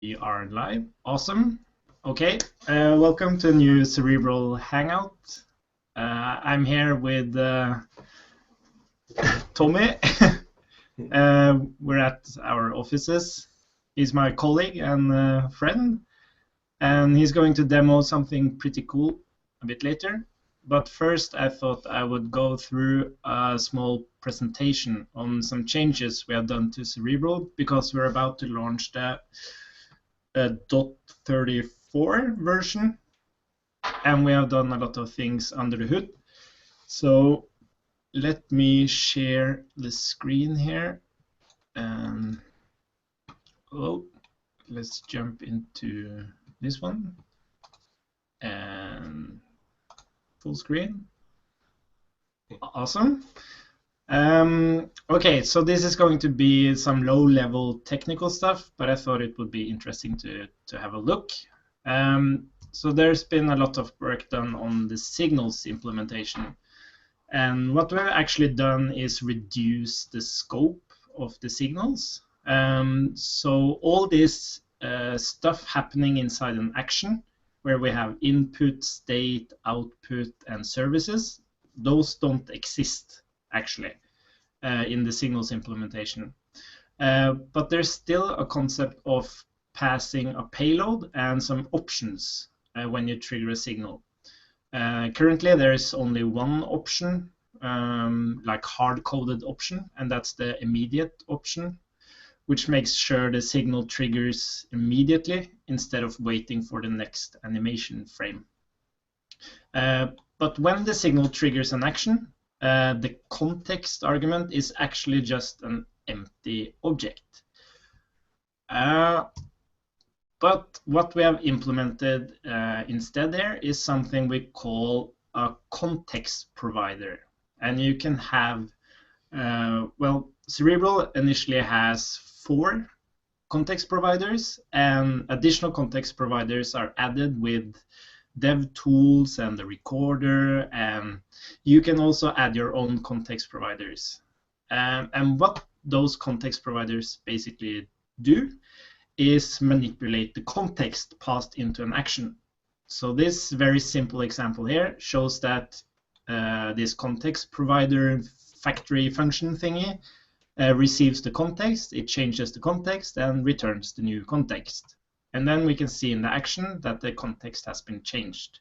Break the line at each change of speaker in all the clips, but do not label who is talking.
We are live. Awesome. Okay. Welcome to a new Cerebral Hangout. I'm here with Tommy. We're at our offices. He's my colleague and friend, and he's going to demo something pretty cool a bit later. But first, I thought I would go through a small presentation on some changes we have done to Cerebral because we're about to launch the .34 version, and we have done a lot of things under the hood. So let me share the screen here. Let's jump into this one and full screen. Awesome. Okay, so this is going to be some low-level technical stuff, but I thought it would be interesting to have a look. So there's been a lot of work done on the signals implementation. And what we've actually done is reduce the scope of the signals. So all this stuff happening inside an action, where we have input, state, output, and services, those don't exist actually in the signals implementation. But there's still a concept of passing a payload and some options when you trigger a signal. Currently, there is only one option, like hard-coded option, and that's the immediate option, which makes sure the signal triggers immediately instead of waiting for the next animation frame. But when the signal triggers an action, the context argument is actually just an empty object. But what we have implemented instead there is something we call a context provider. And you can have, well, Cerebral initially has 4 context providers, and additional context providers are added with dev tools and the recorder, and you can also add your own context providers. And what those context providers basically do is manipulate the context passed into an action. So this very simple example here shows that this context provider factory function thingy receives the context, it changes the context, and returns the new context. And then we can see in the action that the context has been changed.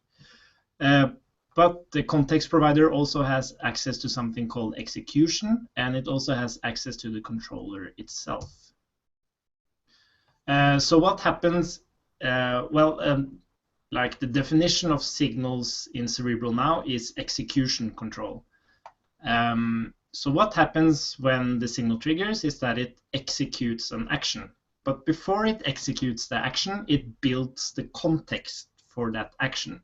But the context provider also has access to something called execution, and it also has access to the controller itself. So what happens, like the definition of signals in Cerebral now is execution control. So what happens when the signal triggers is that it executes an action. But before it executes the action, it builds the context for that action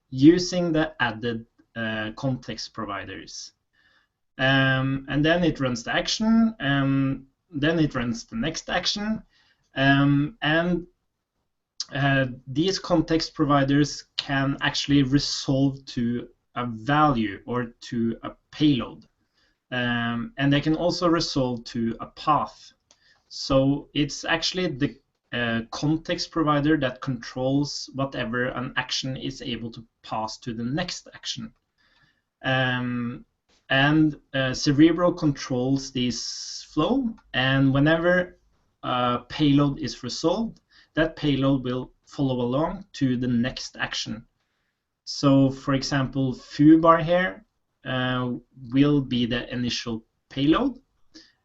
using the added context providers. And then it runs the action, then it runs the next action. These context providers can actually resolve to a value or to a payload. And they can also resolve to a path. So it's actually the context provider that controls whatever an action is able to pass to the next action. Cerebral controls this flow, and whenever a payload is resolved, that payload will follow along to the next action. So for example, foobar here will be the initial payload,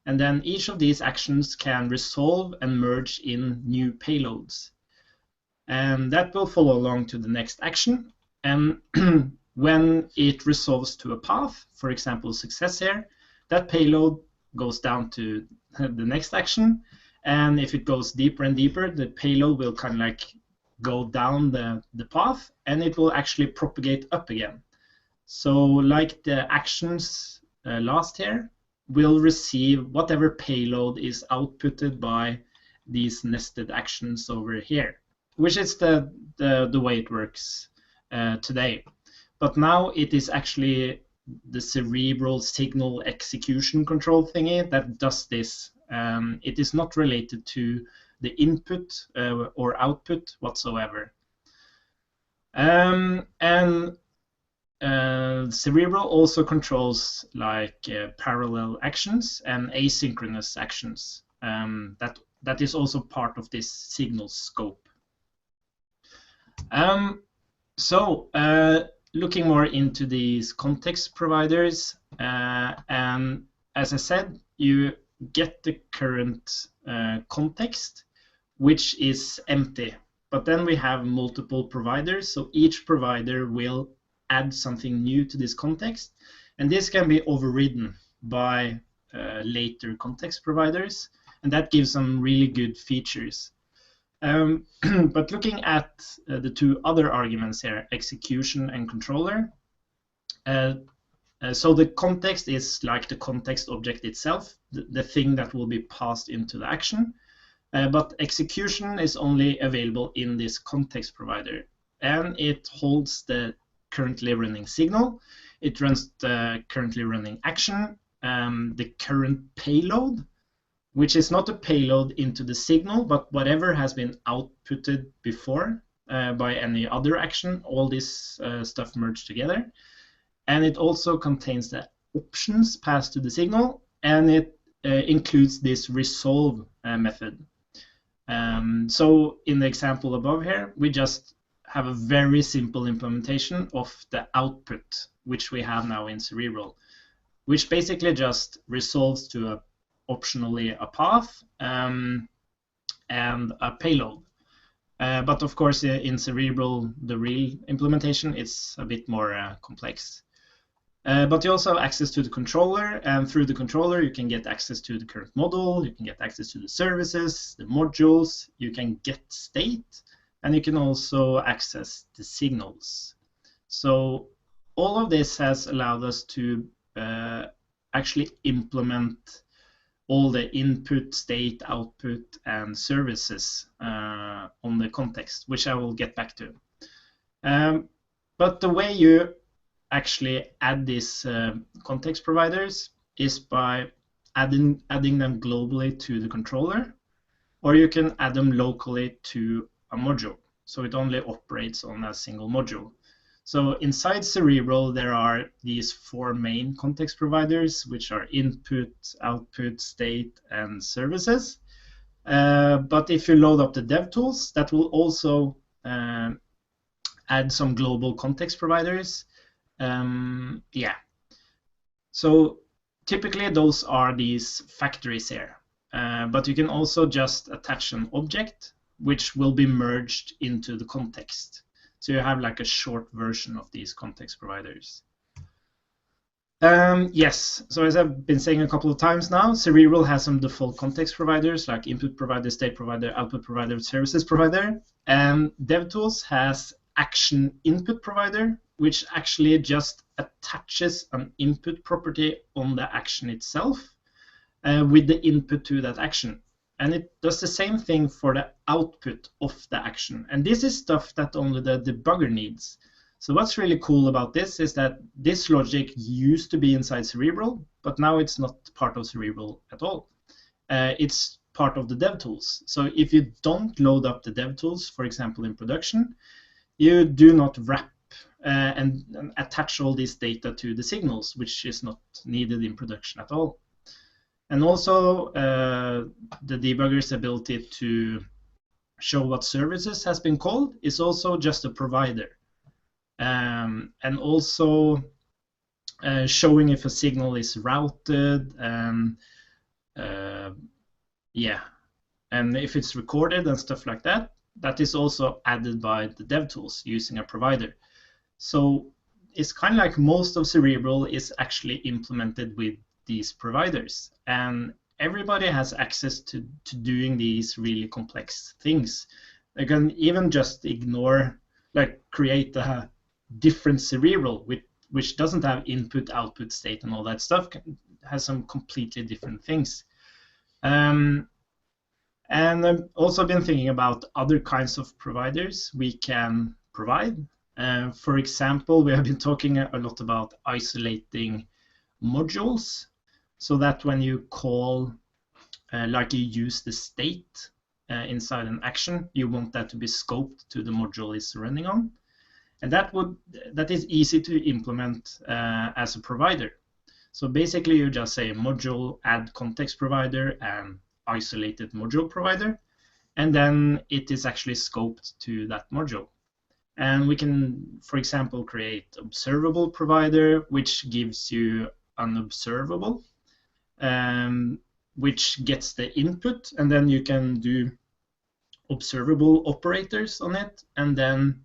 and then each of these actions can resolve and merge in new payloads. And that will follow along to the next action. And when it resolves to a path, for example, success here, that payload goes down to the next action. And if it goes deeper and deeper, the payload will kind of like go down the path, and it will actually propagate up again. So like the actions last here, will receive whatever payload is outputted by these nested actions over here, which is the way it works today. But now it is actually the Cerebral signal execution control thingy that does this. It is not related to the input or output whatsoever. Cerebral also controls like parallel actions and asynchronous actions. That is also part of this signal scope. Looking more into these context providers, and as I said, you get the current context, which is empty. But then we have multiple providers, so each provider will add something new to this context, and this can be overridden by later context providers, and that gives some really good features. But looking at the two other arguments here, execution and controller, so the context is like the context object itself, the thing that will be passed into the action, but execution is only available in this context provider, and it holds the currently running signal, it runs the currently running action, the current payload, which is not a payload into the signal, but whatever has been outputted before by any other action, all this stuff merged together. And it also contains the options passed to the signal, and it includes this resolve method. So in the example above here, we just have a very simple implementation of the output, which we have now in Cerebral, which basically just resolves to optionally a path and a payload. But of course, in Cerebral, the real implementation is a bit more complex. But you also have access to the controller, and through the controller, you can get access to the current model, you can get access to the services, the modules, you can get state, and you can also access the signals. So all of this has allowed us to actually implement all the input, state, output, and services on the context, which I will get back to. But the way you actually add these context providers is by adding them globally to the controller, or you can add them locally to a module. So it only operates on a single module. So inside Cerebral, there are these four main context providers, which are input, output, state, and services. But if you load up the DevTools, that will also add some global context providers. So typically those are these factories here. But you can also just attach an object, which will be merged into the context. So you have like a short version of these context providers. Yes, so as I've been saying a couple of times now, Cerebral has some default context providers like input provider, state provider, output provider, services provider. And DevTools has action input provider, which actually just attaches an input property on the action itself with the input to that action. And it does the same thing for the output of the action. And this is stuff that only the debugger needs. So what's really cool about this is that this logic used to be inside Cerebral, but now it's not part of Cerebral at all. It's part of the DevTools. So if you don't load up the DevTools, for example, in production, you do not wrap and attach all this data to the signals, which is not needed in production at all. And also the debugger's ability to show what services has been called is also just a provider. And also showing if a signal is routed and and if it's recorded and stuff like that, that is also added by the DevTools using a provider. So it's kind of like most of Cerebral is actually implemented with these providers, and everybody has access to doing these really complex things. They can even just ignore, like create a different Cerebral which doesn't have input, output, state, and all that stuff, has some completely different things. And I've also been thinking about other kinds of providers we can provide. For example, we have been talking a lot about isolating modules, so that when you call, like you use the state inside an action, you want that to be scoped to the module it's running on. And that is easy to implement as a provider. So basically, you just say module add context provider and isolated module provider, and then it is actually scoped to that module. And we can, for example, create observable provider, which gives you unobservable, which gets the input, and then you can do observable operators on it, and then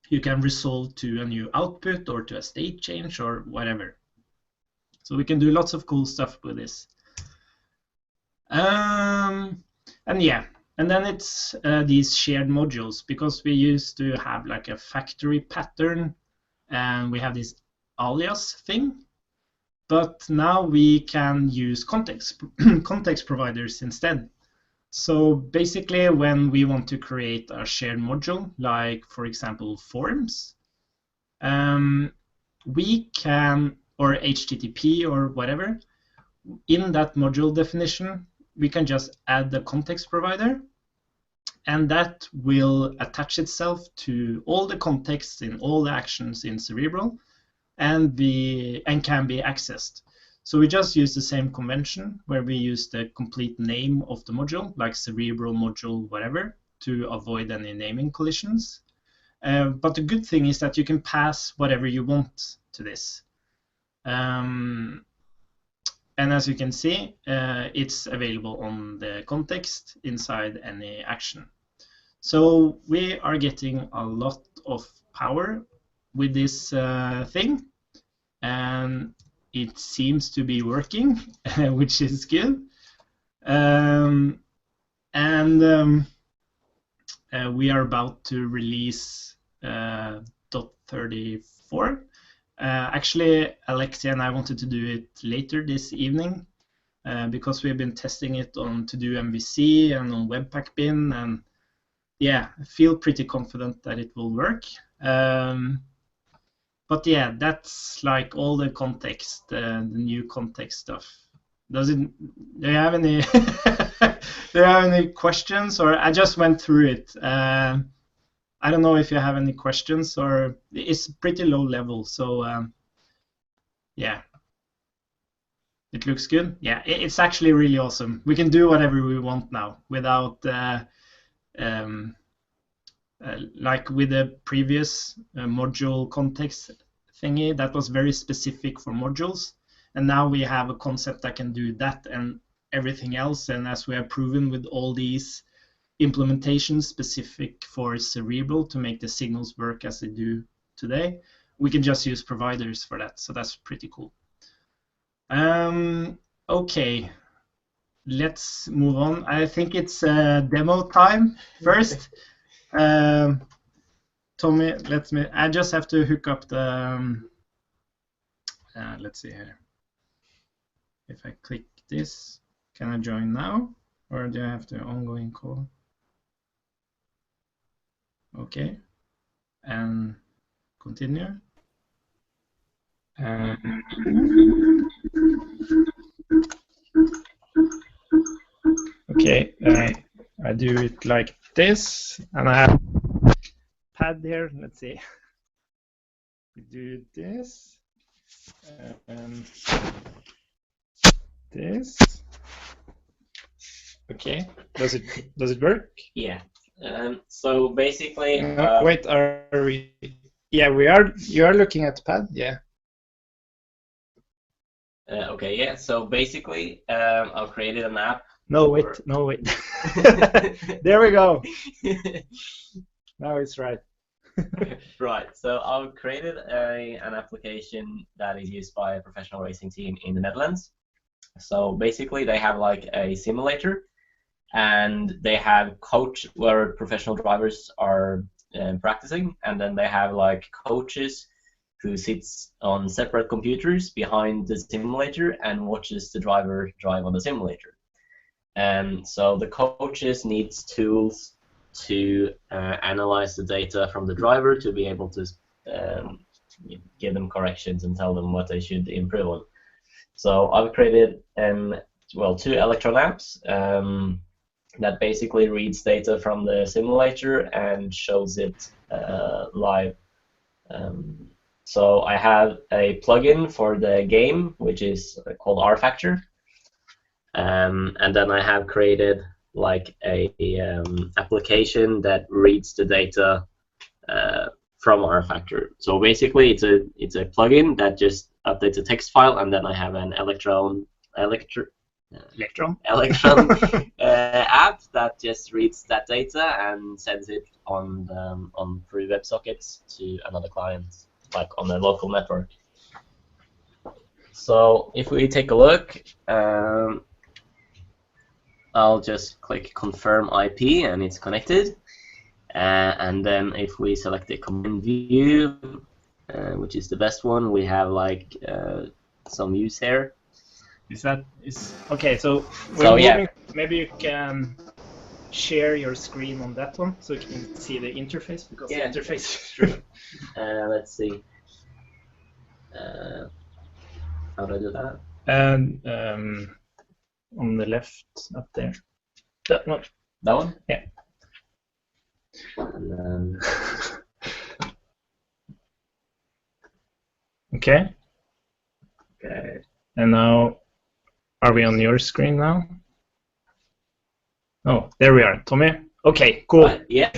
you can resolve to a new output or to a state change or whatever. So we can do lots of cool stuff with this. And yeah, and then it's these shared modules, because we used to have like a factory pattern and we have this alias thing. But now we can use context providers instead. So basically, when we want to create a shared module, like for example forms, we can, or HTTP or whatever, in that module definition, we can just add the context provider, and that will attach itself to all the contexts in all the actions in Cerebral and can be accessed. So we just use the same convention where we use the complete name of the module, like Cerebral module whatever, to avoid any naming collisions. But the good thing is that you can pass whatever you want to this. And as you can see, it's available on the context inside any action. So we are getting a lot of power with this thing, and it seems to be working, which is good. We are about to release .34. Actually, Alexia and I wanted to do it later this evening because we've been testing it on To Do MVC and on Webpack Bin, and yeah, I feel pretty confident that it will work. But yeah, that's like all the context, the new context stuff. Do you have any do you have any questions, or I just went through it? I don't know if you have any questions, or it's pretty low level, so yeah. It looks good. Yeah, it's actually really awesome. We can do whatever we want now without like with the previous module context thingy that was very specific for modules, and now we have a concept that can do that and everything else. And as we have proven with all these implementations specific for Cerebral to make the signals work as they do today, we can just use providers for that. So that's pretty cool. Okay, let's move on. I think it's demo time first. Tommy, I just have to hook up the, let's see here. If I click this, can I join now? Or do I have to ongoing call? Okay, and continue. Okay, I do it like this, and I have pad here. Let's see. We do this, and this. Okay, does it work?
Yeah. So basically,
wait, are we? Yeah, we are. You are looking at the pad, yeah.
Okay, yeah. So basically, I've created an app.
No, wait. There we go. Now it's right.
Right. So I've created an application that is used by a professional racing team in the Netherlands. So basically, they have like a simulator, and they have coach where professional drivers are practicing, and then they have like coaches who sits on separate computers behind the simulator and watches the driver drive on the simulator. And so the coaches needs tools to analyze the data from the driver to be able to give them corrections and tell them what they should improve on. So I've created 2 Electron apps. that basically reads data from the simulator and shows it live. So I have a plugin for the game, which is called RFactor, and then I have created like a application that reads the data from RFactor. So basically, it's a plugin that just updates a text file, and then I have an Electron app that just reads that data and sends it on through WebSockets to another client, like on a local network. So if we take a look, I'll just click confirm IP and it's connected. And then if we select the command view, which is the best one, we have like some views here.
Okay? So
yeah.
Maybe you can share your screen on that one so you can see the interface, because
Yeah.
the interface is true.
Let's see. How do I do that?
And on the left up there. That one.
That one?
Yeah.
And then
Okay.
okay.
And now, are we on your screen now? Oh, there we are, Tommy. Okay, cool.
Yeah.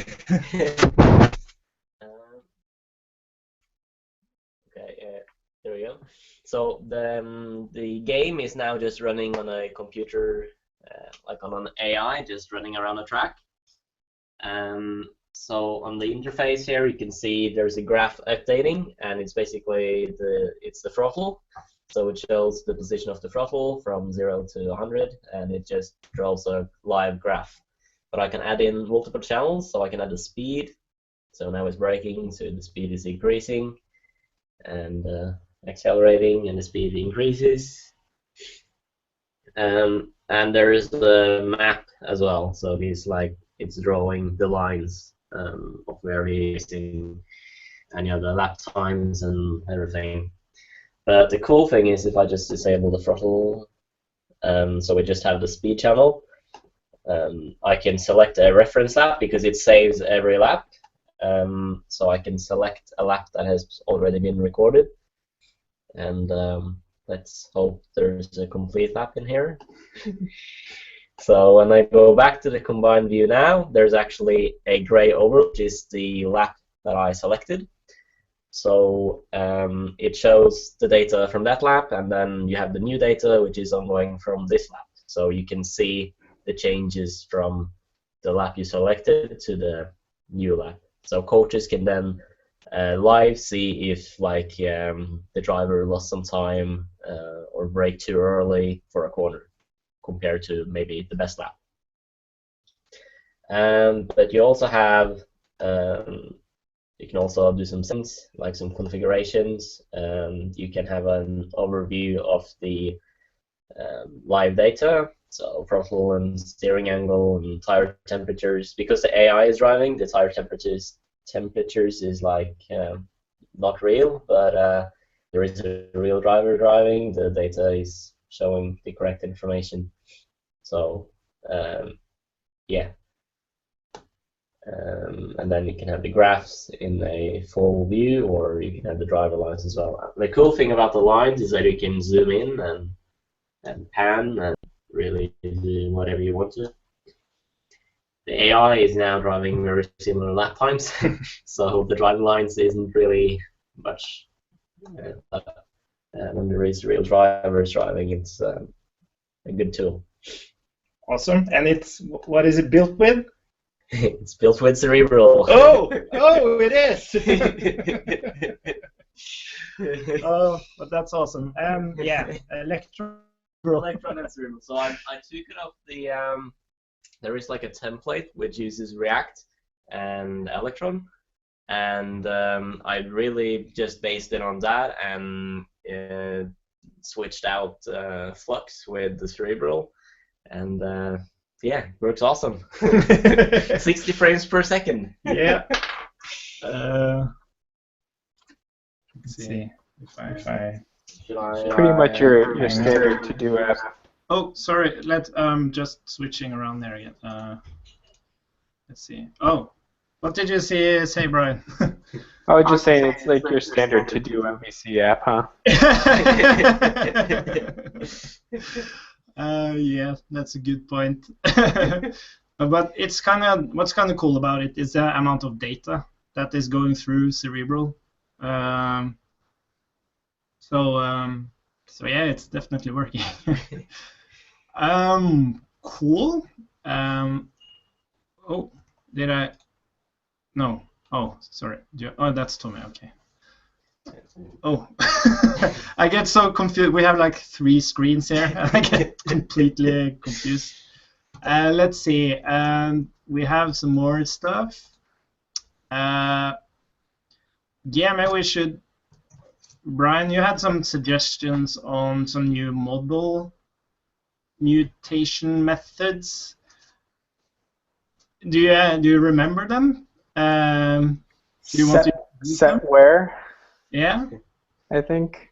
Okay, there we go. So the game is now just running on a computer, like on an AI, just running around a track. So on the interface here, you can see there's a graph updating, and it's basically the throttle. So it shows the position of the throttle from 0 to 100, and it just draws a live graph. But I can add in multiple channels, so I can add the speed. So now it's braking, so the speed is increasing, and accelerating, and the speed increases. And there is the map as well. So it's drawing the lines of where he is in any other lap times and everything. But the cool thing is if I just disable the throttle, so we just have the speed channel, I can select a reference lap because it saves every lap. So I can select a lap that has already been recorded. And let's hope there's a complete lap in here. So when I go back to the combined view now, there's actually a gray over, which is the lap that I selected. So it shows the data from that lap, and then you have the new data, which is ongoing from this lap. So you can see the changes from the lap you selected to the new lap. So coaches can then live see if the driver lost some time or brake too early for a corner compared to maybe the best lap. But you also have you can also do some things like some configurations. You can have an overview of the live data, so throttle and steering angle and tire temperatures. Because the AI is driving, the tire temperatures is not real, but there is a real driver driving. The data is showing the correct information. So yeah. And then you can have the graphs in a full view, or you can have the driver lines as well. The cool thing about the lines is that you can zoom in and pan and really do whatever you want to. The AI is now driving very similar lap times, so the driver lines isn't really much. When there is real drivers driving, it's a good tool.
Awesome. And what is it built with?
It's built with Cerebral.
Oh, it is. Oh, but that's awesome. Yeah, Electron
and Cerebral. So I took it off the. There is like a template which uses React and Electron, and I really just based it on that and switched out Flux with the Cerebral, and yeah, works awesome. 60 frames per second.
Yeah. Let's see if I
pretty much your standard to-do app.
Oh, sorry. Just switching around there again. Let's see. Oh, what did you say, Brian?
I was just saying it's like your standard to-do MVC app, huh?
Yeah, that's a good point. But it's what's kind of cool about it is the amount of data that is going through Cerebral. So yeah, it's definitely working. Cool. Oh, did I? No. Oh, sorry. Oh, that's Tommy. Okay. Oh, I get so confused. We have like 3 screens here. I get completely confused. Let's see. We have some more stuff. Yeah, maybe we should. Brian, you had some suggestions on some new model mutation methods. Do you remember them? Do you want to use them?
Set where?
Yeah.
I think.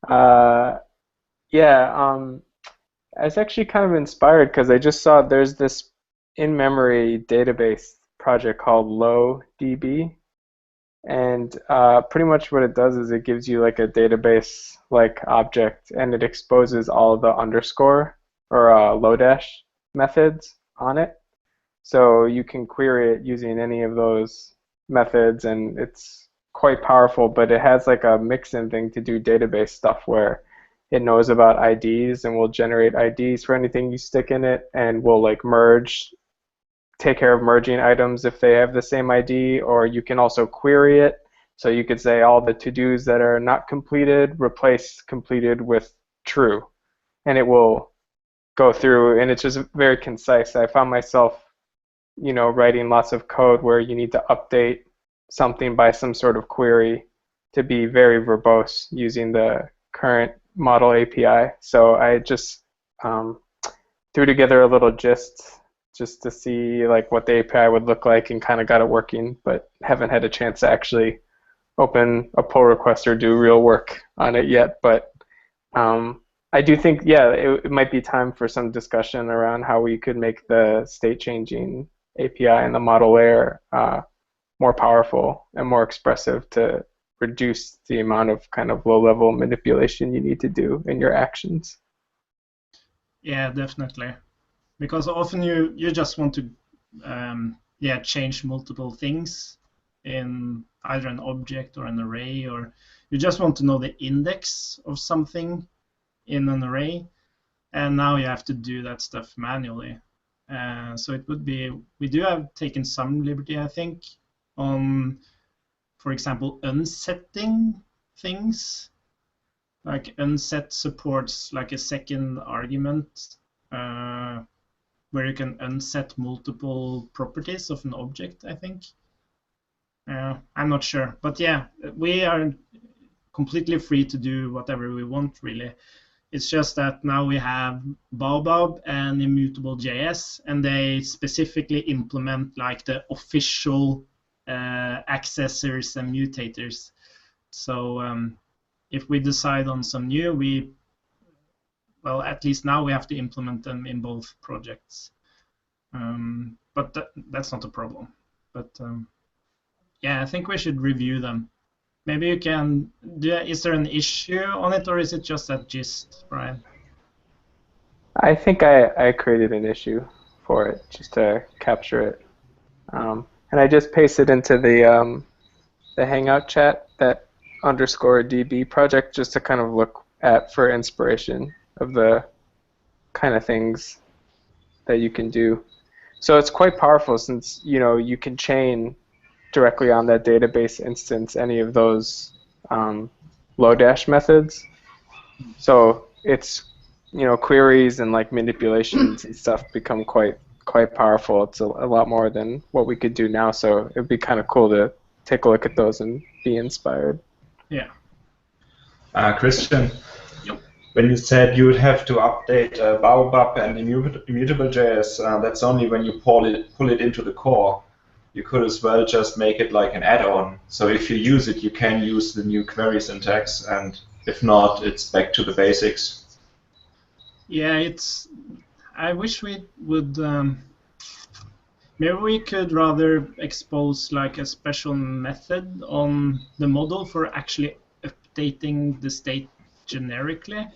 Yeah. I was actually kind of inspired because I just saw there's this in-memory database project called LowDB, and pretty much what it does is it gives you like a database-like object, and it exposes all of the underscore or Lodash methods on it. So you can query it using any of those methods, and it's quite powerful, but it has like a mix-in thing to do database stuff where it knows about IDs and will generate IDs for anything you stick in it, and will like take care of merging items if they have the same ID, or you can also query it. So you could say all the to-dos that are not completed, replace completed with true, and it will go through, and it's just very concise. I found myself, writing lots of code where you need to update something by some sort of query to be very verbose using the current model API. So I just threw together a little gist just to see like what the API would look like, and kind of got it working, but haven't had a chance to actually open a pull request or do real work on it yet. But I do think, yeah, it might be time for some discussion around how we could make the state changing API and the model layer more powerful and more expressive to reduce the amount of kind of low-level manipulation you need to do in your actions.
Yeah, definitely. Because often you just want to change multiple things in either an object or an array, or you just want to know the index of something in an array, and now you have to do that stuff manually. So it would be, we do have taken some liberty, I think, on, for example, unsetting things. Like unset supports like a second argument where you can unset multiple properties of an object, I think. I'm not sure, but yeah, we are completely free to do whatever we want, really. It's just that now we have Baobab and Immutable.js, and they specifically implement like the official accessors and mutators. So if we decide on some new, well, at least now we have to implement them in both projects. But that's not a problem. But yeah, I think we should review them. Maybe you can. Is there an issue on it, or is it just that gist, Brian?
I think I created an issue for it just to capture it, and I just pasted into the Hangout chat that _DB project just to kind of look at for inspiration of the kind of things that you can do. So it's quite powerful since you can chain directly on that database instance any of those Lodash methods. So it's queries and like manipulations and stuff become quite powerful. It's a lot more than what we could do now. So it'd be kind of cool to take a look at those and be inspired.
Yeah.
Christian, when you said you would have to update Baobab and Immutable.js, that's only when you pull it into the core. You could as well just make it like an add-on. So if you use it, you can use the new query syntax, and if not, it's back to the basics.
Yeah, I wish we would. Maybe we could rather expose like a special method on the model for actually updating the state generically.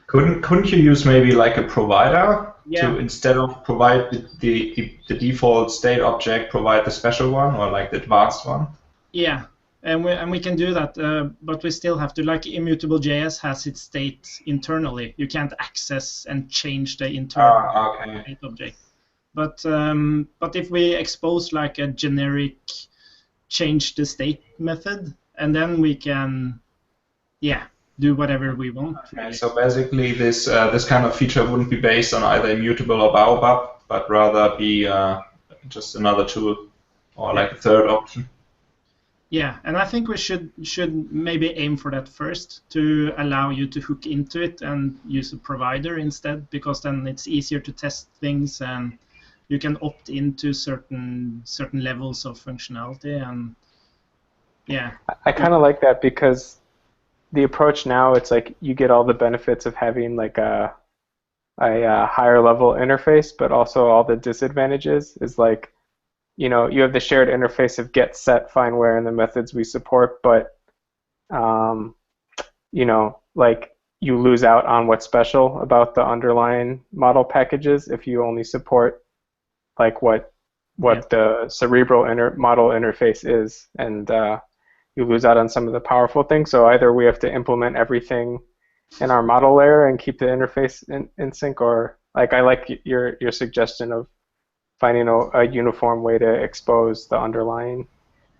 Couldn't you use maybe like a provider
Yeah.
to, instead of provide the default state object, provide the special one or like the advanced one?
Yeah, and we can do that, but we still have to, like, immutable JS has its state internally. You can't access and change the internal
Okay.
state object. But if we expose like a generic change the state method, and then we can, do whatever we want.
Okay, so basically this kind of feature wouldn't be based on either immutable or Baobab, but rather be just another tool or like a third option.
Yeah, and I think we should maybe aim for that first, to allow you to hook into it and use a provider instead, because then it's easier to test things and you can opt into certain levels of functionality. And yeah,
I kind of like that, because the approach now, it's like you get all the benefits of having like a higher level interface, but also all the disadvantages is like, you know, you have the shared interface of get, set, find, where, and the methods we support, but you know, like you lose out on what's special about the underlying model packages if you only support like what the Cerebral model interface is, and you lose out on some of the powerful things. So either we have to implement everything in our model layer and keep the interface in sync, or like I like your suggestion of finding a uniform way to expose the underlying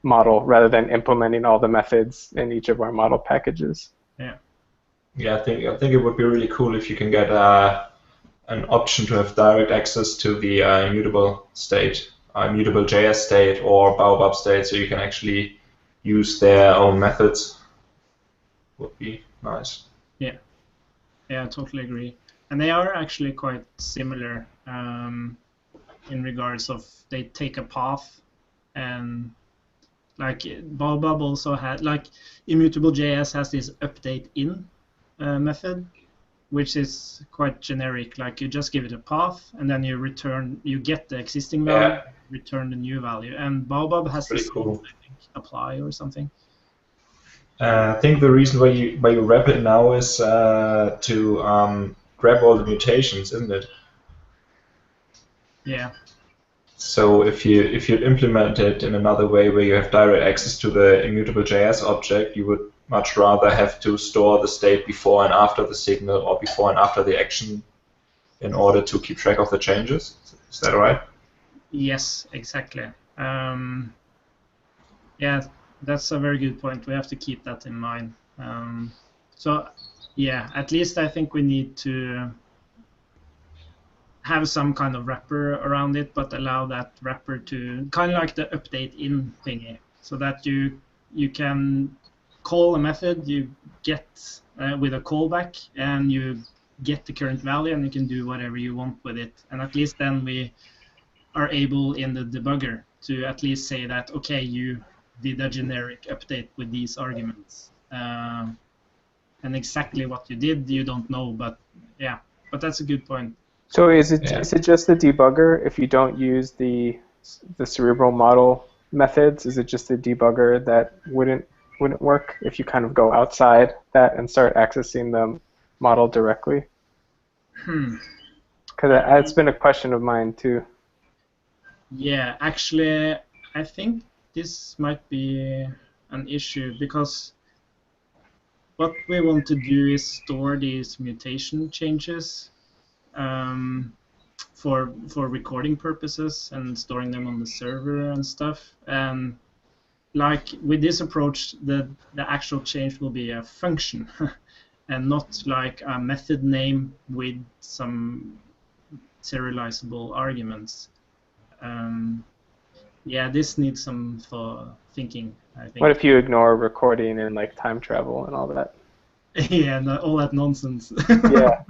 model rather than implementing all the methods in each of our model packages.
Yeah, I think it would be really cool if you can get an option to have direct access to the immutable state, immutable JS state or Baobab state, so you can actually use their own methods. Would be nice.
Yeah, I totally agree. And they are actually quite similar in regards of they take a path, and like Baobab also had, like immutable JS has this update in method, which is quite generic. Like you just give it a path, and then you get the existing value, return the new value. And Baobab has this
cool.
I think, apply or something.
I think the reason why you wrap it now is to grab all the mutations, isn't it?
Yeah.
So if you implement it in another way where you have direct access to the immutable JS object, you would much rather have to store the state before and after the signal or before and after the action in order to keep track of the changes. Is that right?
Yes, exactly. Yeah, that's a very good point. We have to keep that in mind. So yeah, at least I think we need to have some kind of wrapper around it, but allow that wrapper to kind of like the update in thingy, so that you can call a method, you get with a callback, and you get the current value, and you can do whatever you want with it. And at least then we are able in the debugger to at least say that, okay, you did a generic update with these arguments. And exactly what you did, you don't know, but yeah, but that's a good point.
So is it just the debugger if you don't use the cerebral model methods? Is it just the debugger that wouldn't work if you kind of go outside that and start accessing the model directly? Because that's been a question of mine too.
Yeah, actually, I think this might be an issue, because what we want to do is store these mutation changes for recording purposes and storing them on the server and stuff. And like with this approach, the actual change will be a function and not like a method name with some serializable arguments. Yeah, this needs some thinking, I think.
What if you ignore recording and like time travel and all that?
Yeah, all that nonsense.
Yeah.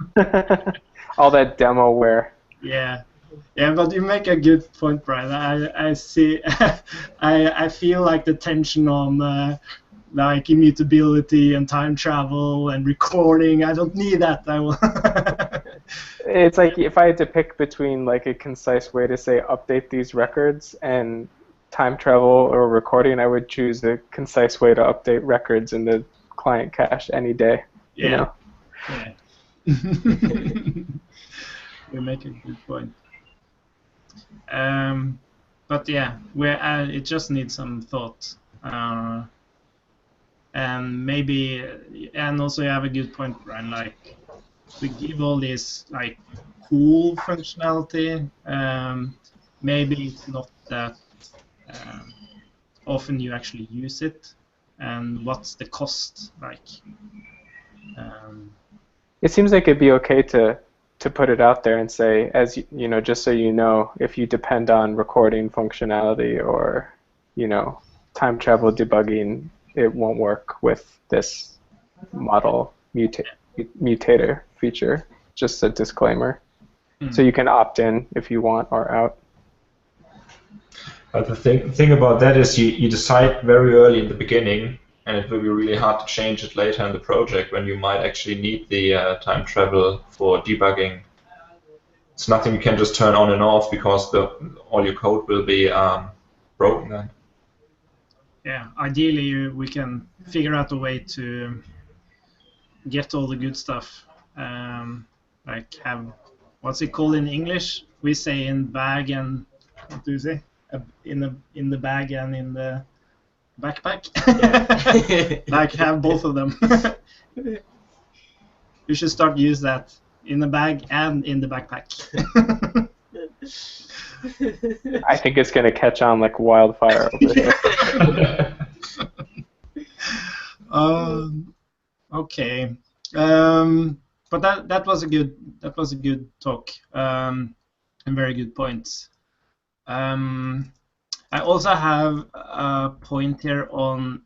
All that demoware.
Yeah, but you make a good point, Brian. I see. I feel like the tension on like immutability and time travel and recording. I don't need that. I will.
It's like if I had to pick between like a concise way to say update these records and time travel or recording, I would choose a concise way to update records in the client cache any day. You know?
Yeah. You make a good point. But yeah, it just needs some thought. And maybe, and also you have a good point, Brian. Like, we give all this like cool functionality. Maybe it's not that often you actually use it, and what's the cost like?
It seems like it'd be okay to put it out there and say, as you know, just so you know, if you depend on recording functionality or, you know, time travel debugging, it won't work with this model mutator feature. Just a disclaimer. So you can opt in if you want or out.
But the thing about that is you decide very early in the beginning, and it will be really hard to change it later in the project when you might actually need the time travel for debugging. It's nothing you can just turn on and off because all your code will be broken then.
Yeah, ideally we can figure out a way to get all the good stuff. Like have, what's it called in English? We say in bag and, what do you say? In the bag and in the backpack. Yeah. Like have both of them. You should start use that in the bag and in the backpack.
I think it's going to catch on like wildfire over here.
Okay. But that was a good talk, and very good points. I also have a point here on.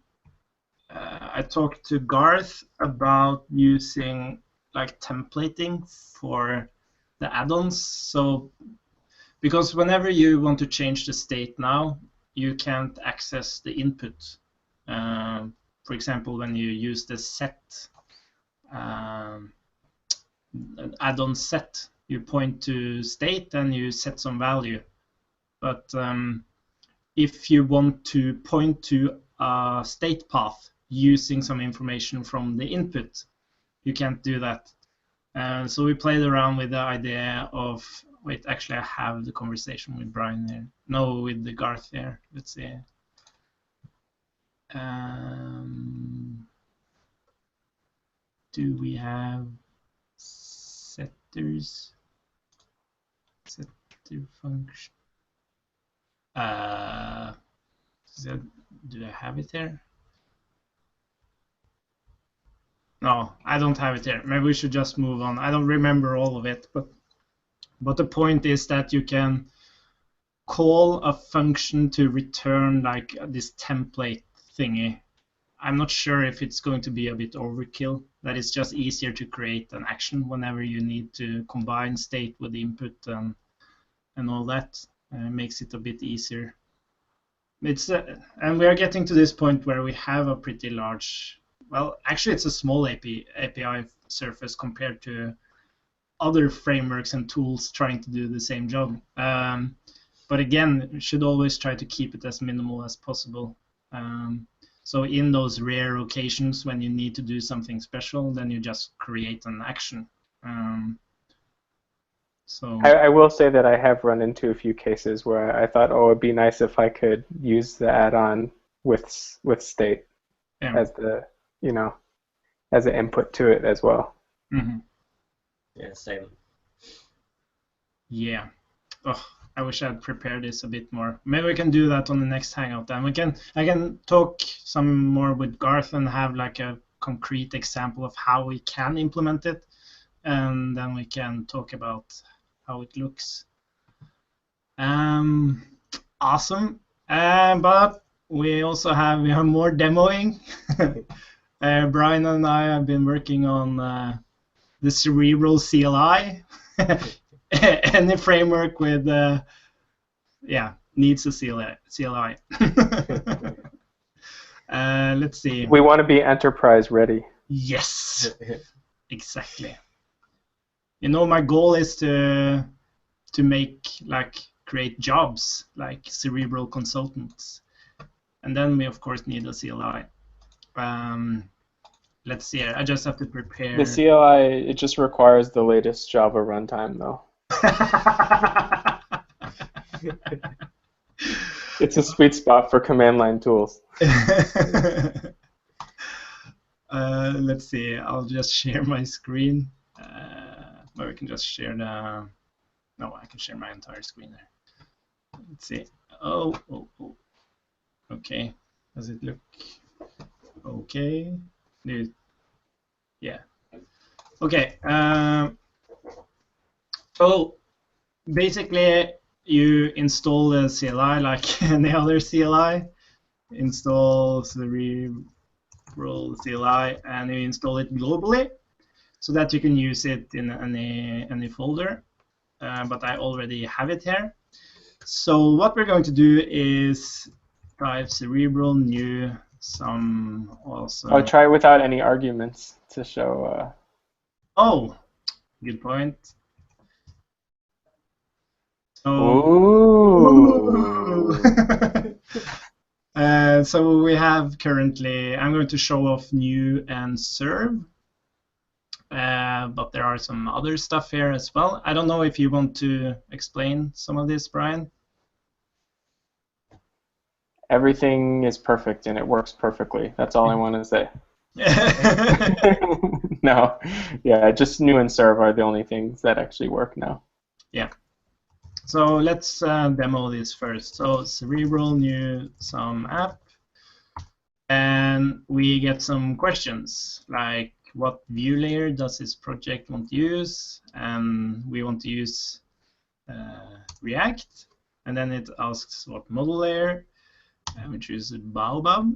I talked to Garth about using like templating for the add-ons. So, because whenever you want to change the state now, you can't access the input. For example, when you use the set add-on set, you point to state and you set some value. But if you want to point to a state path using some information from the input, you can't do that. So we played around with the idea of, wait, actually I have the conversation with Brian there. No, with the Garth there. Let's see. Do we have setters? Setter function. Do I have it here? No, I don't have it here. Maybe we should just move on. I don't remember all of it, but the point is that you can call a function to return like this template thingy. I'm not sure if it's going to be a bit overkill. That it's just easier to create an action whenever you need to combine state with input and all that. It makes it a bit easier. It's and we are getting to this point where we have a pretty large. Well, actually, it's a small API surface compared to other frameworks and tools trying to do the same job. But again, you should always try to keep it as minimal as possible. So in those rare occasions when you need to do something special, then you just create an action. So
I will say that I have run into a few cases where I thought, oh, it'd be nice if I could use the add-on with state as the, you know, as an input to it as well.
Mm-hmm.
Yeah, same.
Yeah. Oh, I wish I had prepared this a bit more. Maybe we can do that on the next Hangout. Then I can talk some more with Garth and have like a concrete example of how we can implement it, and then we can talk about how it looks. Awesome. But we also have more demoing. Brian and I have been working on the Cerebral CLI. Any framework with needs a CLI. Let's see.
We want to be enterprise ready.
Yes, exactly. you know, my goal is to create jobs like cerebral consultants, and then we of course need a CLI. Let's see. I just have to prepare.
The CLI, it just requires the latest Java runtime, though. It's a sweet spot for command line tools.
Let's see. I'll just share my screen. Or we can just share the. No, I can share my entire screen there. Let's see. Oh. Okay. Does it look okay? Yeah. Okay. So basically, you install the CLI like any other CLI. Install Cerebral CLI, and you install it globally, so that you can use it in any folder. But I already have it here. So what we're going to do is type cerebral new some also.
Oh, try it without any arguments to show.
Oh, good point. So,
ooh.
So we have currently, I'm going to show off new and serve. But there are some other stuff here as well. I don't know if you want to explain some of this, Brian.
Everything is perfect and it works perfectly. That's all I want to say. No, yeah, just new and serve are the only things that actually work now.
Yeah. So let's demo this first. So Cerebral new some app, and we get some questions like, what view layer does this project want to use? And we want to use React. And then it asks what model layer, and we choose Baobab.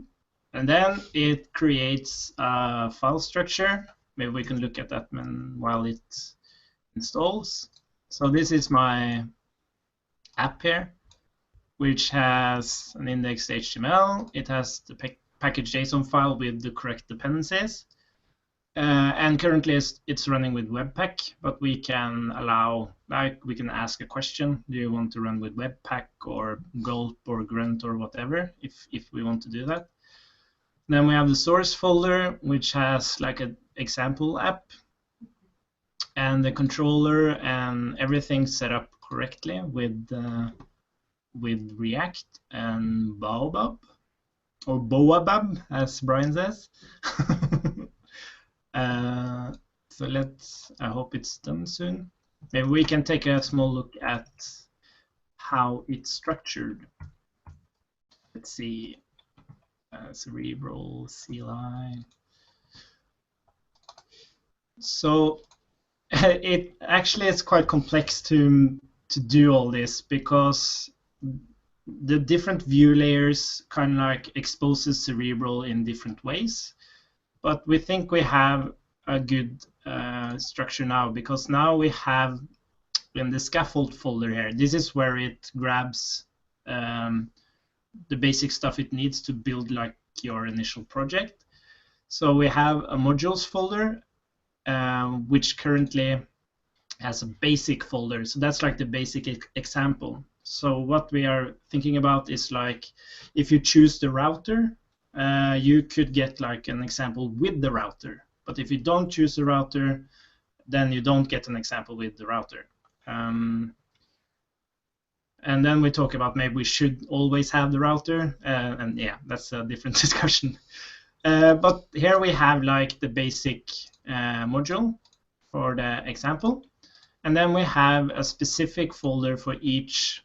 And then it creates a file structure. Maybe we can look at that while it installs. So this is my app here, which has an indexed HTML. It has the package.json file with the correct dependencies. And currently it's running with Webpack, but we can allow, like, we can ask a question. Do you want to run with Webpack or Gulp or Grunt or whatever, if we want to do that. Then we have the source folder, which has like an example app, and the controller and everything set up correctly with React and Baobab, or Boabab, as Brian says. So I hope it's done soon. Maybe we can take a small look at how it's structured. Let's see, Cerebral CLI. So it actually is quite complex to do all this, because the different view layers kind of like exposes Cerebral in different ways. But we think we have a good structure now, because now we have in the scaffold folder here, this is where it grabs the basic stuff it needs to build like your initial project. So we have a modules folder, which currently has a basic folder. So that's like the basic example. So what we are thinking about is like, if you choose the router, you could get like an example with the router. But if you don't choose the router, then you don't get an example with the router. And then we talk about maybe we should always have the router. And yeah, that's a different discussion. But here we have like the basic module for the example. And then we have a specific folder for each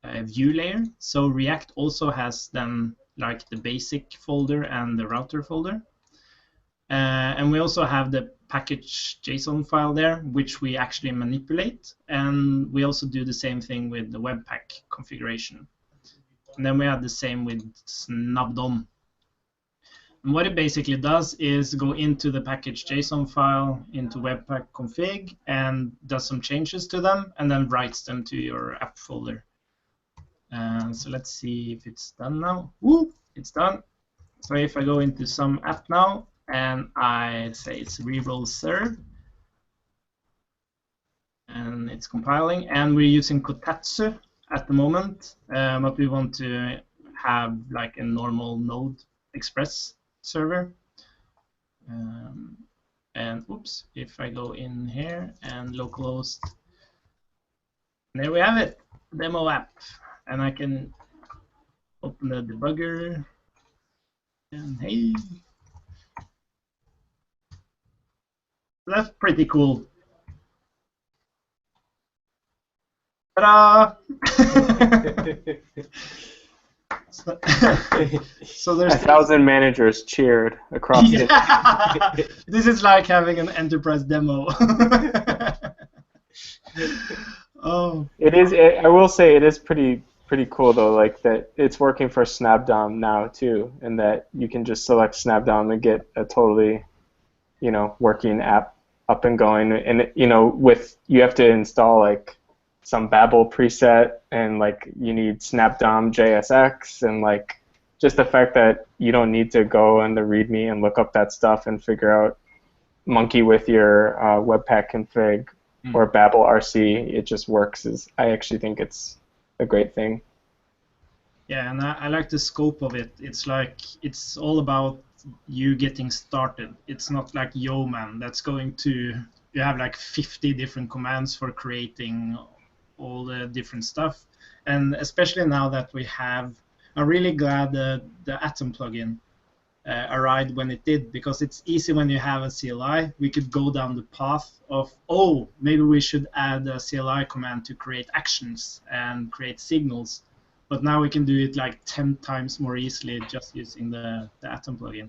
view layer. So React also has then like the basic folder and the router folder. And we also have the package.json file there, which we actually manipulate. And we also do the same thing with the Webpack configuration. And then we have the same with snubdom. And what it basically does is go into the package.json file, into Webpack config, and does some changes to them, and then writes them to your app folder. So let's see if it's done now. Woo! It's done. So if I go into some app now, and I say Cerebral serve, and it's compiling. And we're using Kotatsu at the moment, but we want to have like a normal Node Express server. And oops, if I go in here and localhost, there we have it, demo app, and I can open the debugger. And hey, that's pretty cool. Ta-da! So there's
1,000 managers cheered across
the This is like having an enterprise demo. Oh.
It is. I will say it is pretty cool though. Like that, it's working for Snapdom now too, and that you can just select Snapdom and get a totally, working app up and going. And with you have to install like some Babel preset, and like you need Snapdom JSX, and like just the fact that you don't need to go on the README and look up that stuff and figure out monkey with your Webpack config or Babel RC. It just works. I actually think it's a great thing.
Yeah, and I like the scope of it. It's like it's all about you getting started. It's not like Yeoman that's going to you have like 50 different commands for creating all the different stuff. And especially now that we have, I'm really glad the Atom plugin arrived when it did, because it's easy when you have a CLI. We could go down the path of, oh, maybe we should add a CLI command to create actions and create signals. But now we can do it like 10 times more easily just using the Atom plugin.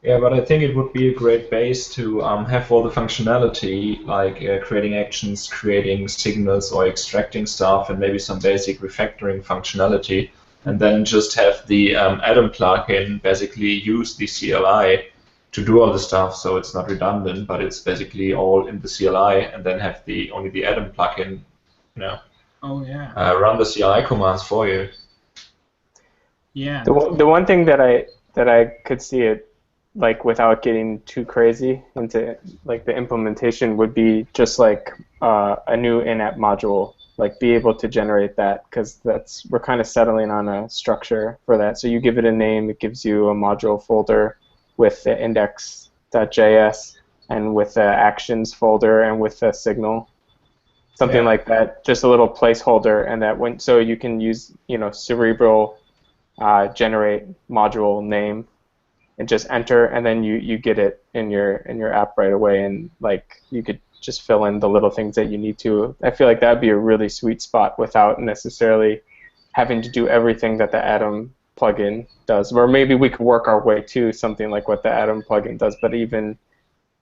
Yeah, but I think it would be a great base to have all the functionality, like creating actions, creating signals, or extracting stuff, and maybe some basic refactoring functionality, and then just have the Addon plugin basically use the CLI to do all the stuff, so it's not redundant, but it's basically all in the CLI, and then have only the Addon plugin,
Oh yeah.
run the CLI commands for you.
Yeah.
The one thing that I could see it like without getting too crazy into like the implementation would be just like a new in-app module, like be able to generate that, because we're kind of settling on a structure for that. So you give it a name, it gives you a module folder with the index.js and with the actions folder and with the signal, something like that, just a little placeholder, and that so you can use Cerebral generate module name and just enter, and then you get it in your app right away, and like you could just fill in the little things that you need to. I feel like that would be a really sweet spot without necessarily having to do everything that the Atom plugin does. Or maybe we could work our way to something like what the Atom plugin does, but even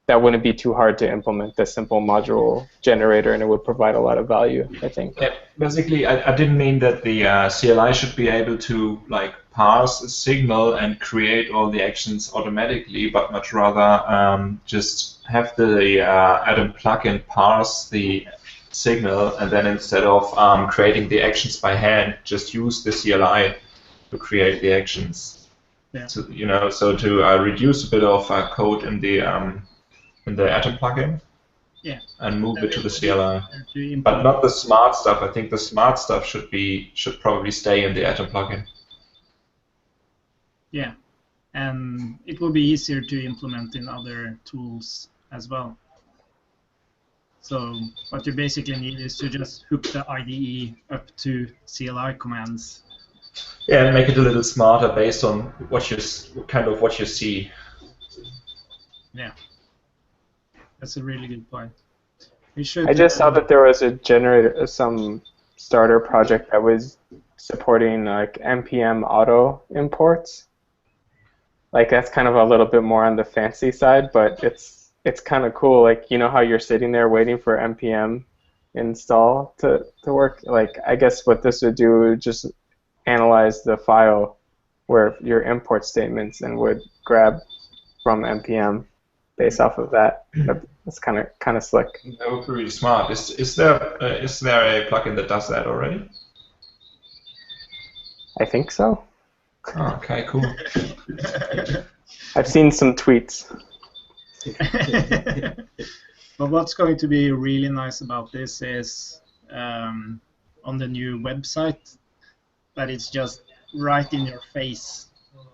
that wouldn't be too hard to implement, the simple module generator, and it would provide a lot of value, I think.
Yeah, basically, I didn't mean that the CLI should be able to like parse a signal and create all the actions automatically, but much rather just have the Addon plugin parse the signal, and then instead of creating the actions by hand, just use the CLI to create the actions.
Yeah.
So, so to reduce a bit of code in the Atom plugin, and move it to the CLI, but not the smart stuff. I think the smart stuff should probably stay in the Atom plugin.
Yeah, and it will be easier to implement in other tools as well. So what you basically need is to just hook the IDE up to CLI commands.
Yeah, and make it a little smarter based on what you see.
Yeah. That's a really good point. We should.
I just saw that there was a generator, some starter project that was supporting like npm auto imports. Like that's kind of a little bit more on the fancy side, but it's kind of cool. Like how you're sitting there waiting for npm install to work. Like I guess what this would do would just analyze the file where your import statements and would grab from npm. Based off of that, that's kind of slick.
That would be really smart. Is there a plugin that does that already?
I think so.
Oh, okay, cool.
I've seen some tweets.
But what's going to be really nice about this is on the new website that it's just right in your face.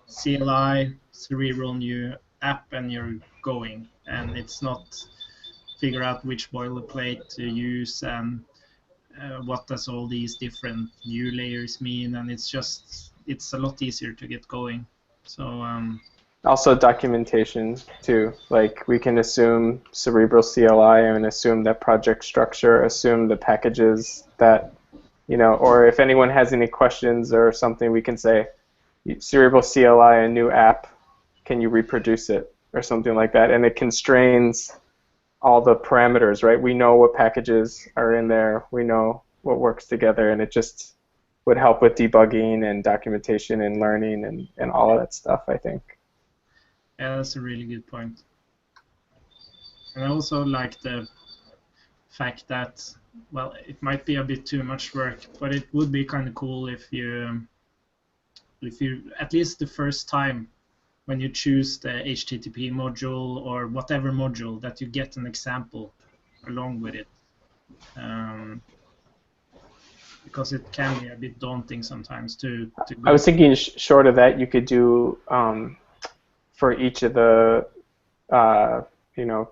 CLI, Cerebral new app, and you're going. And it's not figure out which boilerplate to use and what does all these different view layers mean. And it's a lot easier to get going. So
also documentation too. Like we can assume Cerebral CLI and assume that project structure, assume the packages that, or if anyone has any questions or something, we can say, Cerebral CLI, a new app, can you reproduce it or something like that? And it constrains all the parameters, right? We know what packages are in there. We know what works together, and it just would help with debugging and documentation and learning and all of that stuff, I think.
Yeah, that's a really good point. And I also like the fact that, well, it might be a bit too much work, but it would be kind of cool if you at least the first time when you choose the HTTP module or whatever module, that you get an example along with it. Because it can be a bit daunting sometimes to
I was thinking short of that, you could do for each of the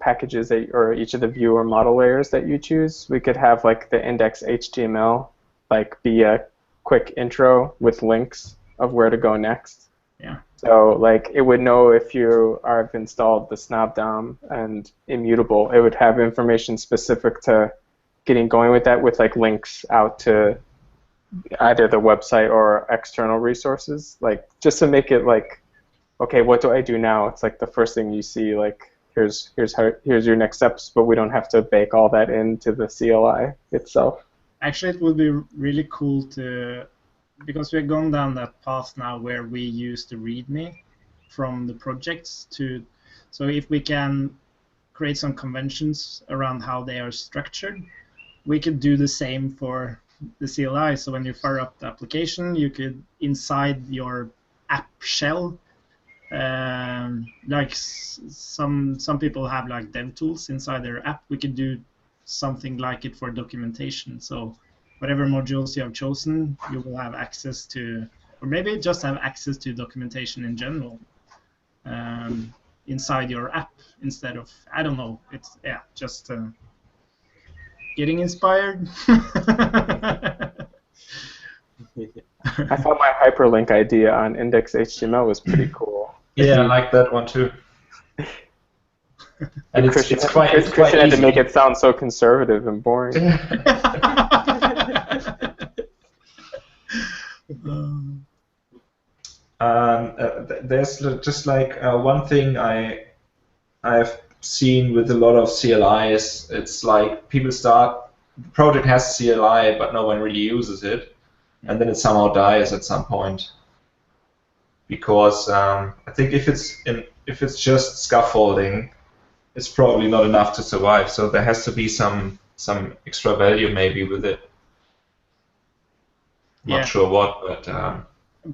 packages or each of the view or model layers that you choose, we could have like the index HTML like be a quick intro with links of where to go next.
Yeah.
So like it would know if you have installed the Snob DOM and immutable, it would have information specific to getting going with that, with like links out to either the website or external resources, like just to make it like, okay, what do I do now? It's like the first thing you see, like here's your next steps, but we don't have to bake all that into the CLI itself.
Actually, it would be really cool to, because we've gone down that path now where we use the README from the projects to, so if we can create some conventions around how they are structured, we could do the same for the CLI. So when you fire up the application, you could, inside your app shell, like some people have like dev tools inside their app, we could do something like it for documentation. So whatever modules you have chosen, you will have access to, or maybe just have access to documentation in general inside your app instead of, I don't know, it's, yeah, just getting inspired.
I thought my hyperlink idea on index HTML was pretty cool.
Yeah, I like that one too. And
Christian
quite
had
easy.
to make it sound so conservative and boring.
There's just like one thing I've seen with a lot of CLIs. It's like people start, the project has CLI, but no one really uses it, and then it somehow dies at some point. Because I think if it's just scaffolding, it's probably not enough to survive. So there has to be some extra value maybe with it. Not sure what, but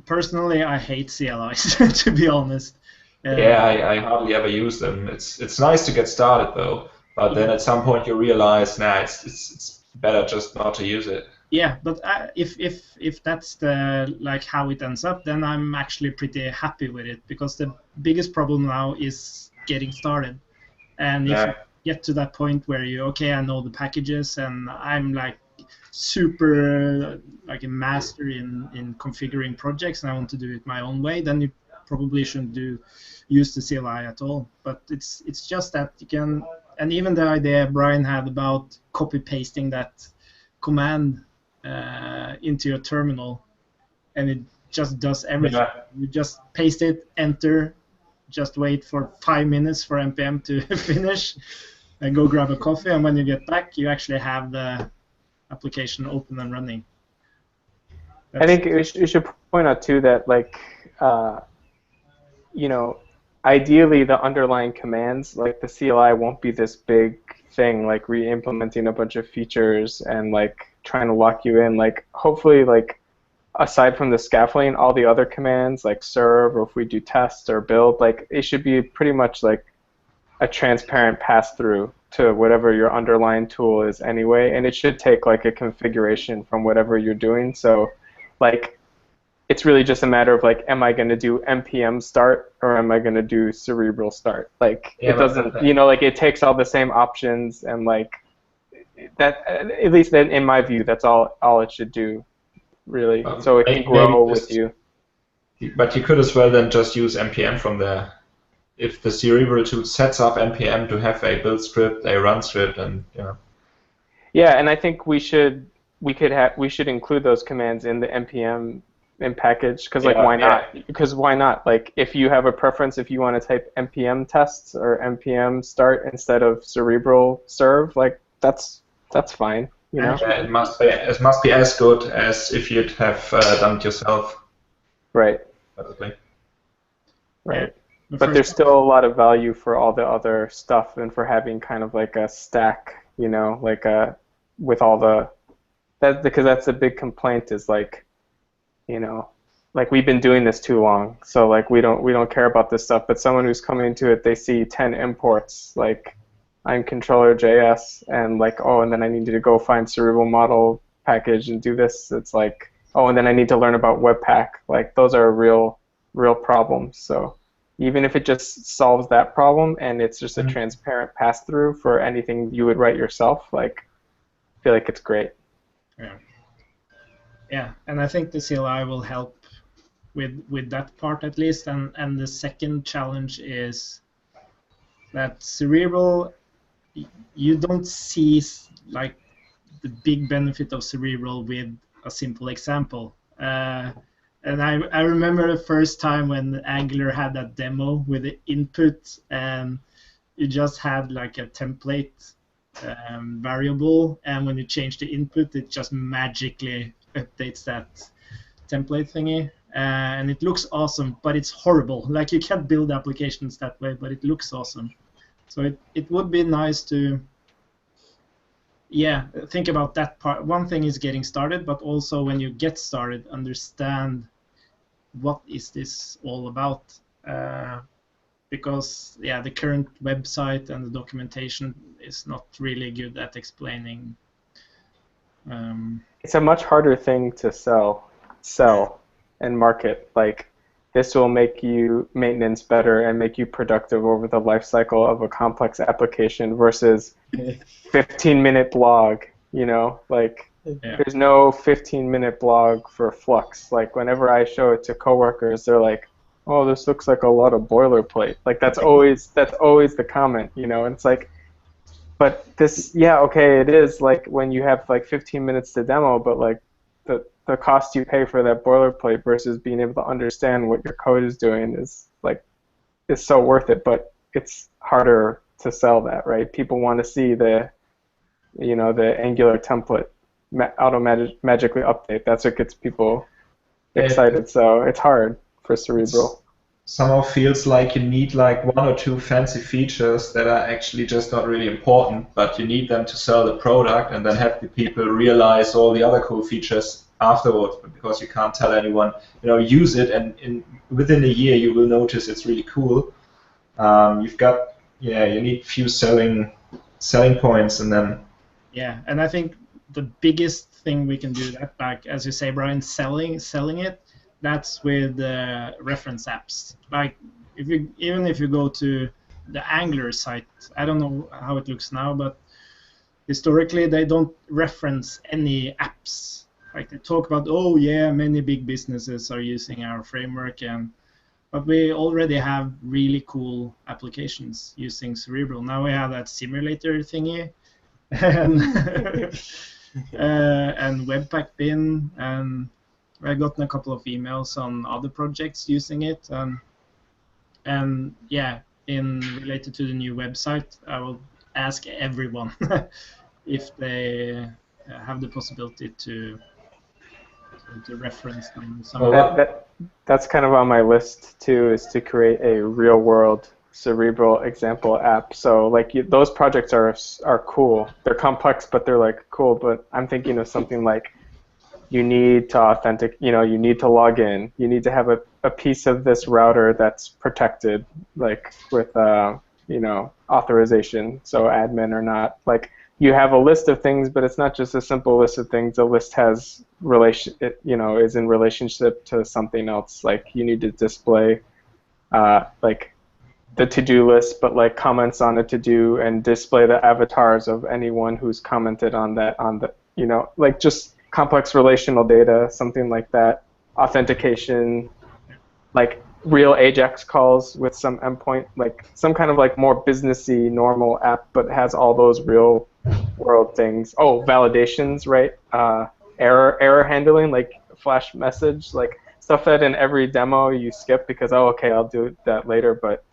personally, I hate CLIs to be honest.
Yeah, I hardly ever use them. It's nice to get started though, but then at some point you realize, nah, it's better just not to use it.
Yeah, but if that's the like how it ends up, then I'm actually pretty happy with it, because the biggest problem now is getting started. And if you get to that point where I know the packages and I'm like super like a master in configuring projects and I want to do it my own way, then you probably shouldn't use the CLI at all. But it's just that you can, and even the idea Brian had about copy pasting that command into your terminal, and it just does everything.
Yeah.
You just paste it, enter, just wait for 5 minutes for npm to finish, and go grab a coffee, and when you get back, you actually have the application open and running.
I think we should point out too that ideally the underlying commands, like the CLI won't be this big thing like re-implementing a bunch of features and like trying to lock you in. Like hopefully, like aside from the scaffolding, all the other commands like serve, or if we do test or build, like it should be pretty much like a transparent pass through to whatever your underlying tool is anyway, and it should take like a configuration from whatever you're doing. So like it's really just a matter of like, am I going to do npm start or am I going to do cerebral start? Like
Yeah,
it doesn't, you know, like it takes all the same options, and like that, at least in my view, that's all it should do, really. So it can grow with you.
But you could as well then just use npm from there. If the Cerebral tool sets up npm to have a build script, a run script, and
Yeah, and I think we should include those commands in the npm package, because like why not? Because why not? Like if you have a preference, if you want to type npm tests or npm start instead of cerebral serve, like that's fine. You know?
Yeah, it must be as good as if you'd have done it yourself.
Right.
Probably.
Right. But there's still a lot of value for all the other stuff, and for having kind of like a stack, you know, like with all the because that's a big complaint, is like, you know, like we've been doing this too long, so like we don't care about this stuff. But someone who's coming into it, they see 10 imports, like I'm controller.js, and like, oh, and then I need to go find Cerebral model package and do this. It's like, oh, and then I need to learn about Webpack. Like those are real problems. So even if it just solves that problem and it's just a transparent pass-through for anything you would write yourself, like I feel like it's great.
Yeah, and I think the CLI will help with that part at least. And the second challenge is that Cerebral, you don't see like the big benefit of Cerebral with a simple example. And I remember the first time when Angular had that demo with the input, and you just had like a template variable, and when you change the input, it just magically updates that template thingy, and it looks awesome, but it's horrible. Like you can't build applications that way, but it looks awesome. So it would be nice to, yeah, think about that part. One thing is getting started, but also when you get started, understand what is this all about. Because yeah, the current website and the documentation is not really good at explaining.
It's a much harder thing to sell and market. Like this will make you maintenance better and make you productive over the life cycle of a complex application versus 15-minute blog, you know, like there's no 15-minute blog for Flux. Like whenever I show it to coworkers, they're like, oh, this looks like a lot of boilerplate. Like that's always the comment, you know, and it's like, but this, yeah, okay, it is like when you have like 15 minutes to demo, but like the cost you pay for that boilerplate versus being able to understand what your code is doing is so worth it. But it's harder to sell that, right? People want to see the Angular template magically update. That's what gets people excited. So it's hard for Cerebral.
Somehow feels like you need like one or two fancy features that are actually just not really important, but you need them to sell the product, and then have the people realize all the other cool features afterwards. But because you can't tell anyone, use it, and within a year you will notice it's really cool. You need few selling points, and then.
Yeah, and I think the biggest thing we can do that, like as you say, Brian, selling it. That's with reference apps. Like even if you go to the Angular site, I don't know how it looks now, but historically they don't reference any apps. Like they talk about, oh yeah, many big businesses are using our framework, but we already have really cool applications using Cerebral. Now we have that simulator thingy, and and Webpack bin, and I've gotten a couple of emails on other projects using it, and yeah, related to the new website, I will ask everyone if they have the possibility to reference them.
That's kind of on my list too, is to create a real-world Cerebral example app. So like those projects are cool. They're complex, but they're like cool. But I'm thinking of something like, you need to you need to log in. You need to have a piece of this router that's protected, like with authorization, so admin or not. Like, you have a list of things, but it's not just a simple list of things. The list has is in relationship to something else. Like, you need to display like the to-do list, but like comments on a to-do, and display the avatars of anyone who's commented on that, like just complex relational data, something like that. Authentication, like real AJAX calls with some endpoint, like some kind of like more businessy normal app, but has all those real world things. Oh, validations, right? Error handling, like flash message, like stuff that in every demo you skip because, oh, okay, I'll do that later, but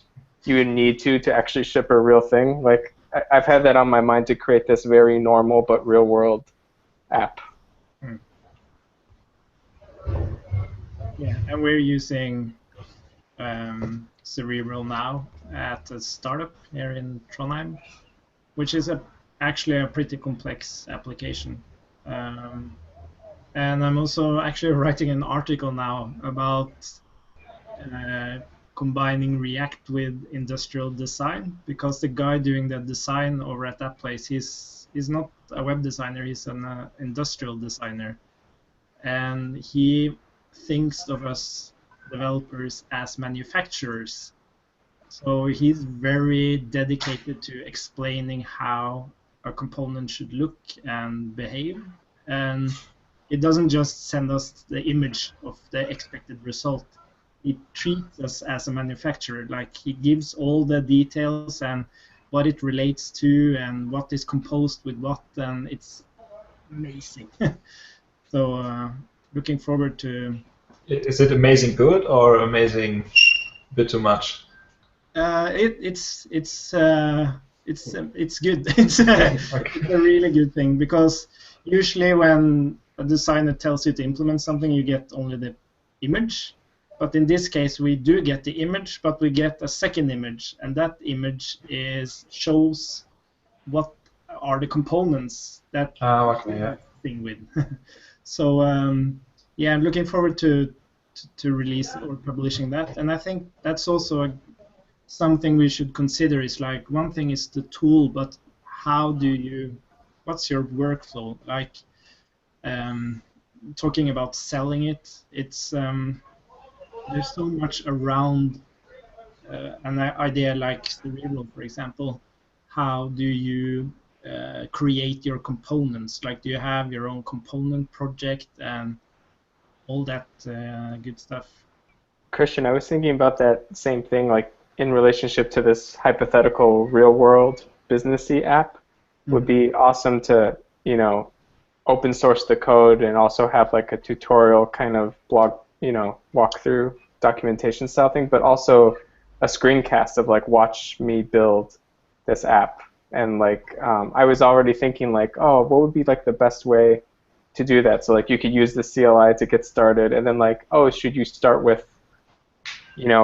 you need to actually ship a real thing. Like, I've had that on my mind to create this very normal but real world app.
Yeah, and we're using Cerebral now at a startup here in Trondheim, which is actually a pretty complex application. And I'm also actually writing an article now about combining React with industrial design, because the guy doing the design over at that place, he's not a web designer, he's an industrial designer. And he thinks of us developers as manufacturers. So he's very dedicated to explaining how a component should look and behave. And it doesn't just send us the image of the expected result. It treats us as a manufacturer. Like, he gives all the details and what it relates to and what is composed with what, and it's amazing. So looking forward to.
Is it amazing good or amazing a bit too much?
It's good. It's a really good thing, because usually when a designer tells you to implement something, you get only the image. But in this case, we do get the image, but we get a second image, and that image shows what are the components that thing with. So yeah, I'm looking forward to release or publishing that, and I think that's also something we should consider. Is like, one thing is the tool, but what's your workflow like? Talking about selling it, it's there's so much around an idea like Cerebral, for example. How do you create your components? Like, do you have your own component project and all that good stuff?
Christian, I was thinking about that same thing, like in relationship to this hypothetical real-world businessy app. Would be awesome to, open source the code and also have like a tutorial kind of blog, walkthrough documentation style thing, but also a screencast of like, watch me build this app. And like, I was already thinking like, oh, what would be like the best way to do that? So like, you could use the CLI to get started, and then like, oh, should you start with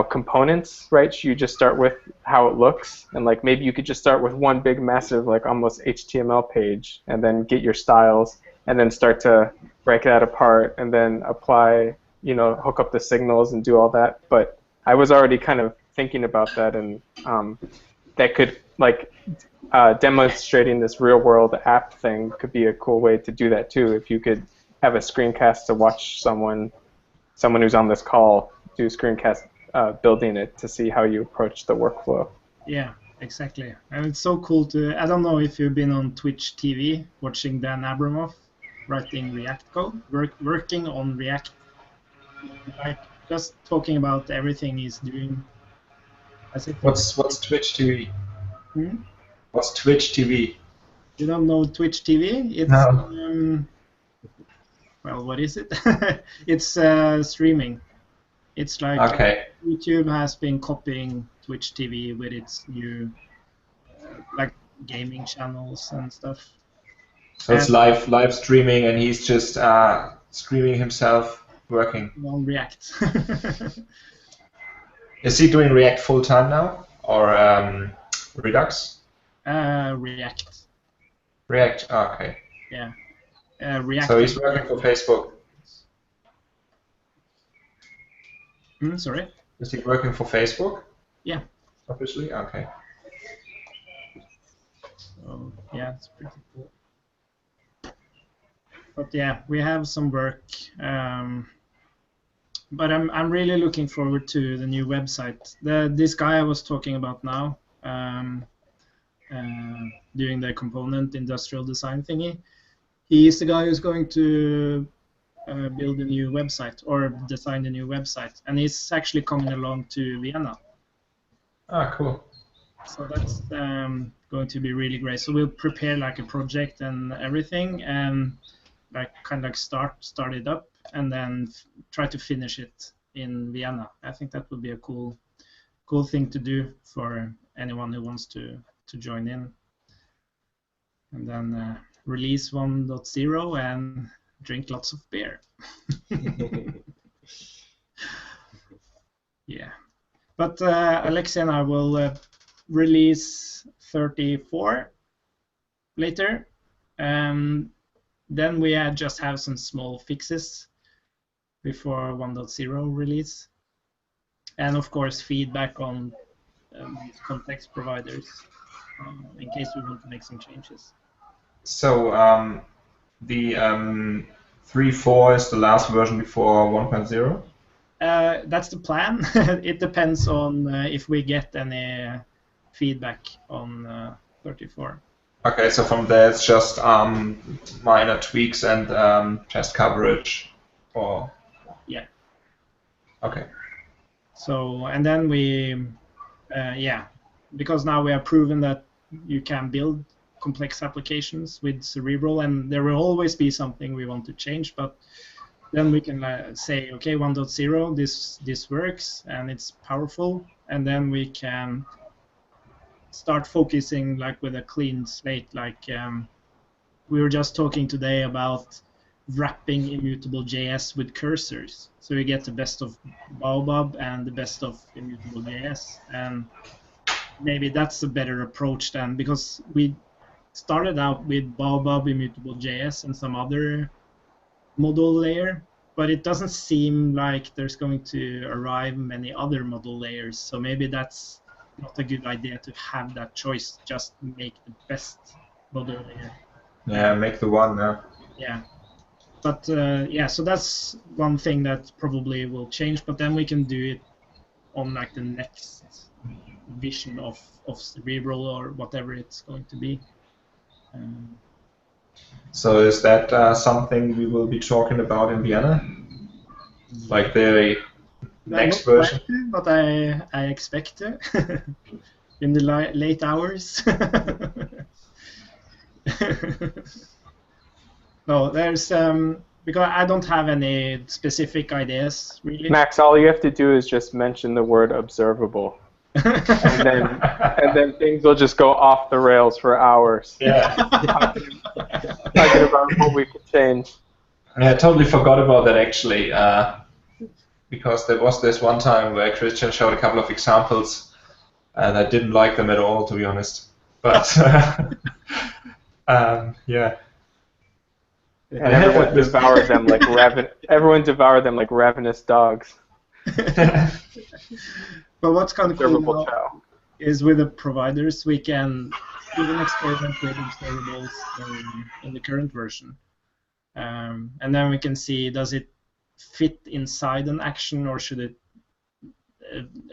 components, right? Should you just start with how it looks? And like, maybe you could just start with one big massive like almost HTML page, and then get your styles, and then start to break that apart, and then apply, hook up the signals and do all that. But I was already kind of thinking about that, and that could like demonstrating this real world app thing could be a cool way to do that too. If you could have a screencast to watch someone who's on this call do a screencast building it, to see how you approach the workflow.
Yeah, exactly. And it's so cool I don't know if you've been on Twitch TV watching Dan Abramov writing React code, working on React, like just talking about everything he's doing.
What's Twitch TV? What's Twitch TV?
You don't know Twitch TV? It's
no.
Well, what is it? It's streaming. It's like YouTube has been copying Twitch TV with its new like gaming channels and stuff.
So it's live streaming, and he's just streaming himself working
on React.
Is he doing React full time now, or Redux?
React.
React. Oh, okay.
Yeah. React.
So he's working for Facebook.
Sorry?
Is he working for Facebook?
Yeah.
Officially? Okay.
So yeah, it's pretty cool. But yeah, we have some work. But I'm really looking forward to the new website. This guy I was talking about now, doing the component industrial design thingy, he's the guy who's going to build a new website or design a new website, and he's actually coming along to Vienna.
Ah, cool.
So that's going to be really great. So we'll prepare like a project and everything, and like kind of like start it up, and then try to finish it in Vienna. I think that would be a cool thing to do for anyone who wants to join in. And then release 1.0 and drink lots of beer. Yeah. But Alexei and I will release 34 later. Then we just have some small fixes before 1.0 release. And of course, feedback on these context providers in case we want to make some changes.
So the 3.4 is the last version before 1.0?
That's the plan. It depends on if we get any feedback on 34.
Okay, so from there it's just minor tweaks and test coverage, or
yeah.
Okay.
So and then we, because now we have proven that you can build complex applications with Cerebral, and there will always be something we want to change, but then we can say, okay, 1.0, this works and it's powerful, and then we can start focusing like with a clean slate. Like we were just talking today about wrapping immutable JS with cursors, so you get the best of Baobab and the best of immutable JS, and maybe that's a better approach then, because we started out with Baobab, immutable JS, and some other model layer, but it doesn't seem like there's going to arrive many other model layers, so maybe that's not a good idea to have that choice, just make the best model layer.
Yeah, make the one, yeah.
Yeah. But so that's one thing that probably will change, but then we can do it on like the next vision of Cerebral or whatever it's going to be.
So is that something we will be talking about in Vienna? Like the next version?
To, but I expect to in the late hours. No, there's because I don't have any specific ideas really.
Max, all you have to do is just mention the word observable. and then things will just go off the rails for hours.
Yeah.
Talking about what we could change.
I totally forgot about that actually, because there was this one time where Christian showed a couple of examples, and I didn't like them at all, to be honest. But yeah.
And everyone devoured them like everyone devoured them like ravenous dogs.
But what's kind of cool now is with the providers, we can even experiment with observables in the current version. And then we can see, does it fit inside an action, or should it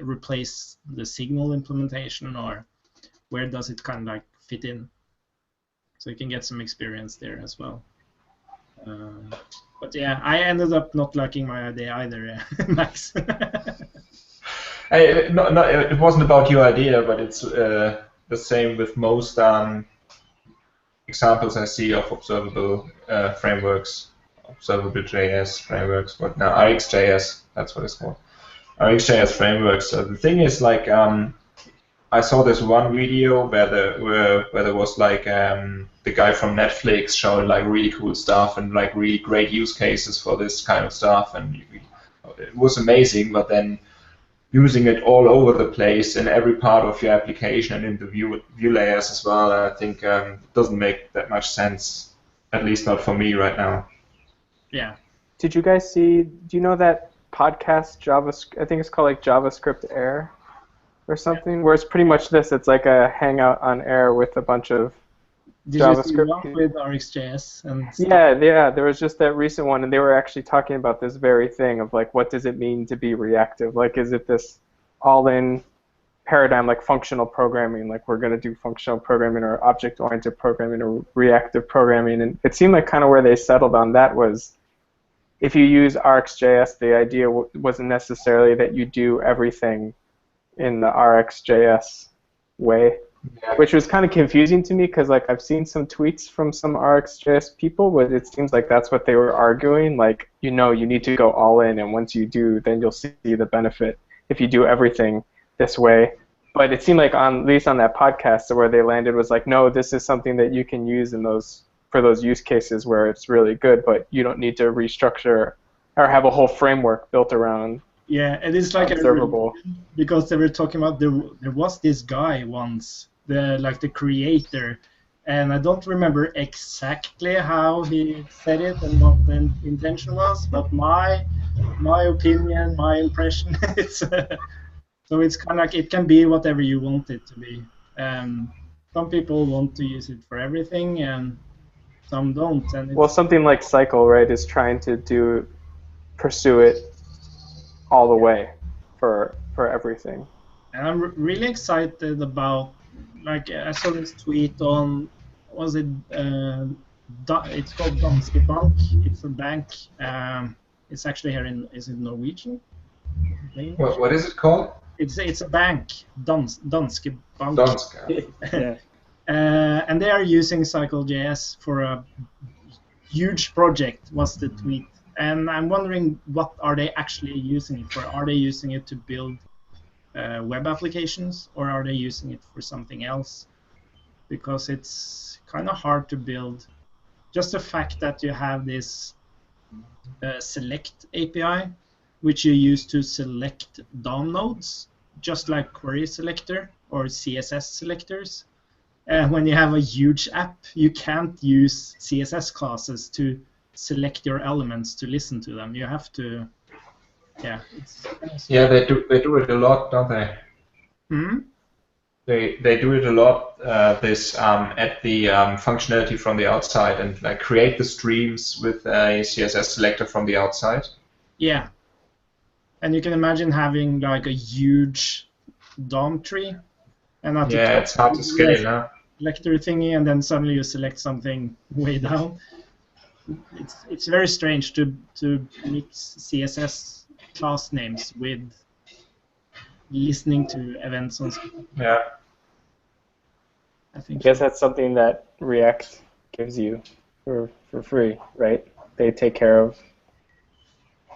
replace the signal implementation, or where does it kind of like fit in? So you can get some experience there as well. But yeah, I ended up not liking my idea either, Max.
It wasn't about your idea, but it's the same with most examples I see of observable frameworks, observable JS frameworks, but now RxJS, that's what it's called. RxJS frameworks. So the thing is, like, I saw this one video where there was like the guy from Netflix showing like really cool stuff and like really great use cases for this kind of stuff, and it was amazing. But then using it all over the place in every part of your application and in the view layers as well, I think it doesn't make that much sense, at least not for me right now.
Yeah.
Did you guys see? Do you know that podcast JavaScript? I think it's called like JavaScript Air or something, where it's pretty much this. It's like a Hangout on Air with a bunch of
Did you see
JavaScript.
one with RxJS and stuff?
Yeah, there was just that recent one, and they were actually talking about this very thing of like, what does it mean to be reactive? Like, is it this all-in paradigm like functional programming, like we're going to do functional programming or object-oriented programming or reactive programming? And it seemed like kind of where they settled on that was if you use RxJS, the idea wasn't necessarily that you do everything in the RxJS way, which was kind of confusing to me because like I've seen some tweets from some RxJS people where it seems like that's what they were arguing, like you need to go all in, and once you do, then you'll see the benefit if you do everything this way. But it seemed like at least on that podcast where they landed was like, no, this is something that you can use for those use cases where it's really good, but you don't need to restructure or have a whole framework built around.
Yeah, it is like
observable.
Because they were talking about there was this guy once, the creator, and I don't remember exactly how he said it and what the intention was, but my opinion, my impression is so it's kind of like it can be whatever you want it to be. Some people want to use it for everything, and some don't. And
well, something like Cycle, right, is trying to pursue it all the way for everything.
And I'm really excited about, like, I saw this tweet on, it's called Danske Bank. It's a bank. It's actually is it Norwegian?
What is it called?
It's a bank, Danske Bank.
Danske.
Yeah.
And they are using Cycle.js for a huge project, was the tweet. And I'm wondering, what are they actually using it for? Are they using it to build web applications, or are they using it for something else? Because it's kind of hard to build. Just the fact that you have this select API, which you use to select DOM nodes, just like query selector or CSS selectors. When you have a huge app, you can't use CSS classes to select your elements to listen to them. You have to, yeah.
Yeah, they do it a lot, don't they?
Hmm?
They do it a lot. Add the functionality from the outside and like create the streams with a CSS selector from the outside.
Yeah, and you can imagine having like a huge DOM tree, and at the top,
it's hard to scale, huh?
Selector thingy, and then suddenly you select something way down. It's very strange to mix CSS class names with listening to events on.
Yeah.
I think.
I guess that's something that React gives you for free, right? They take care of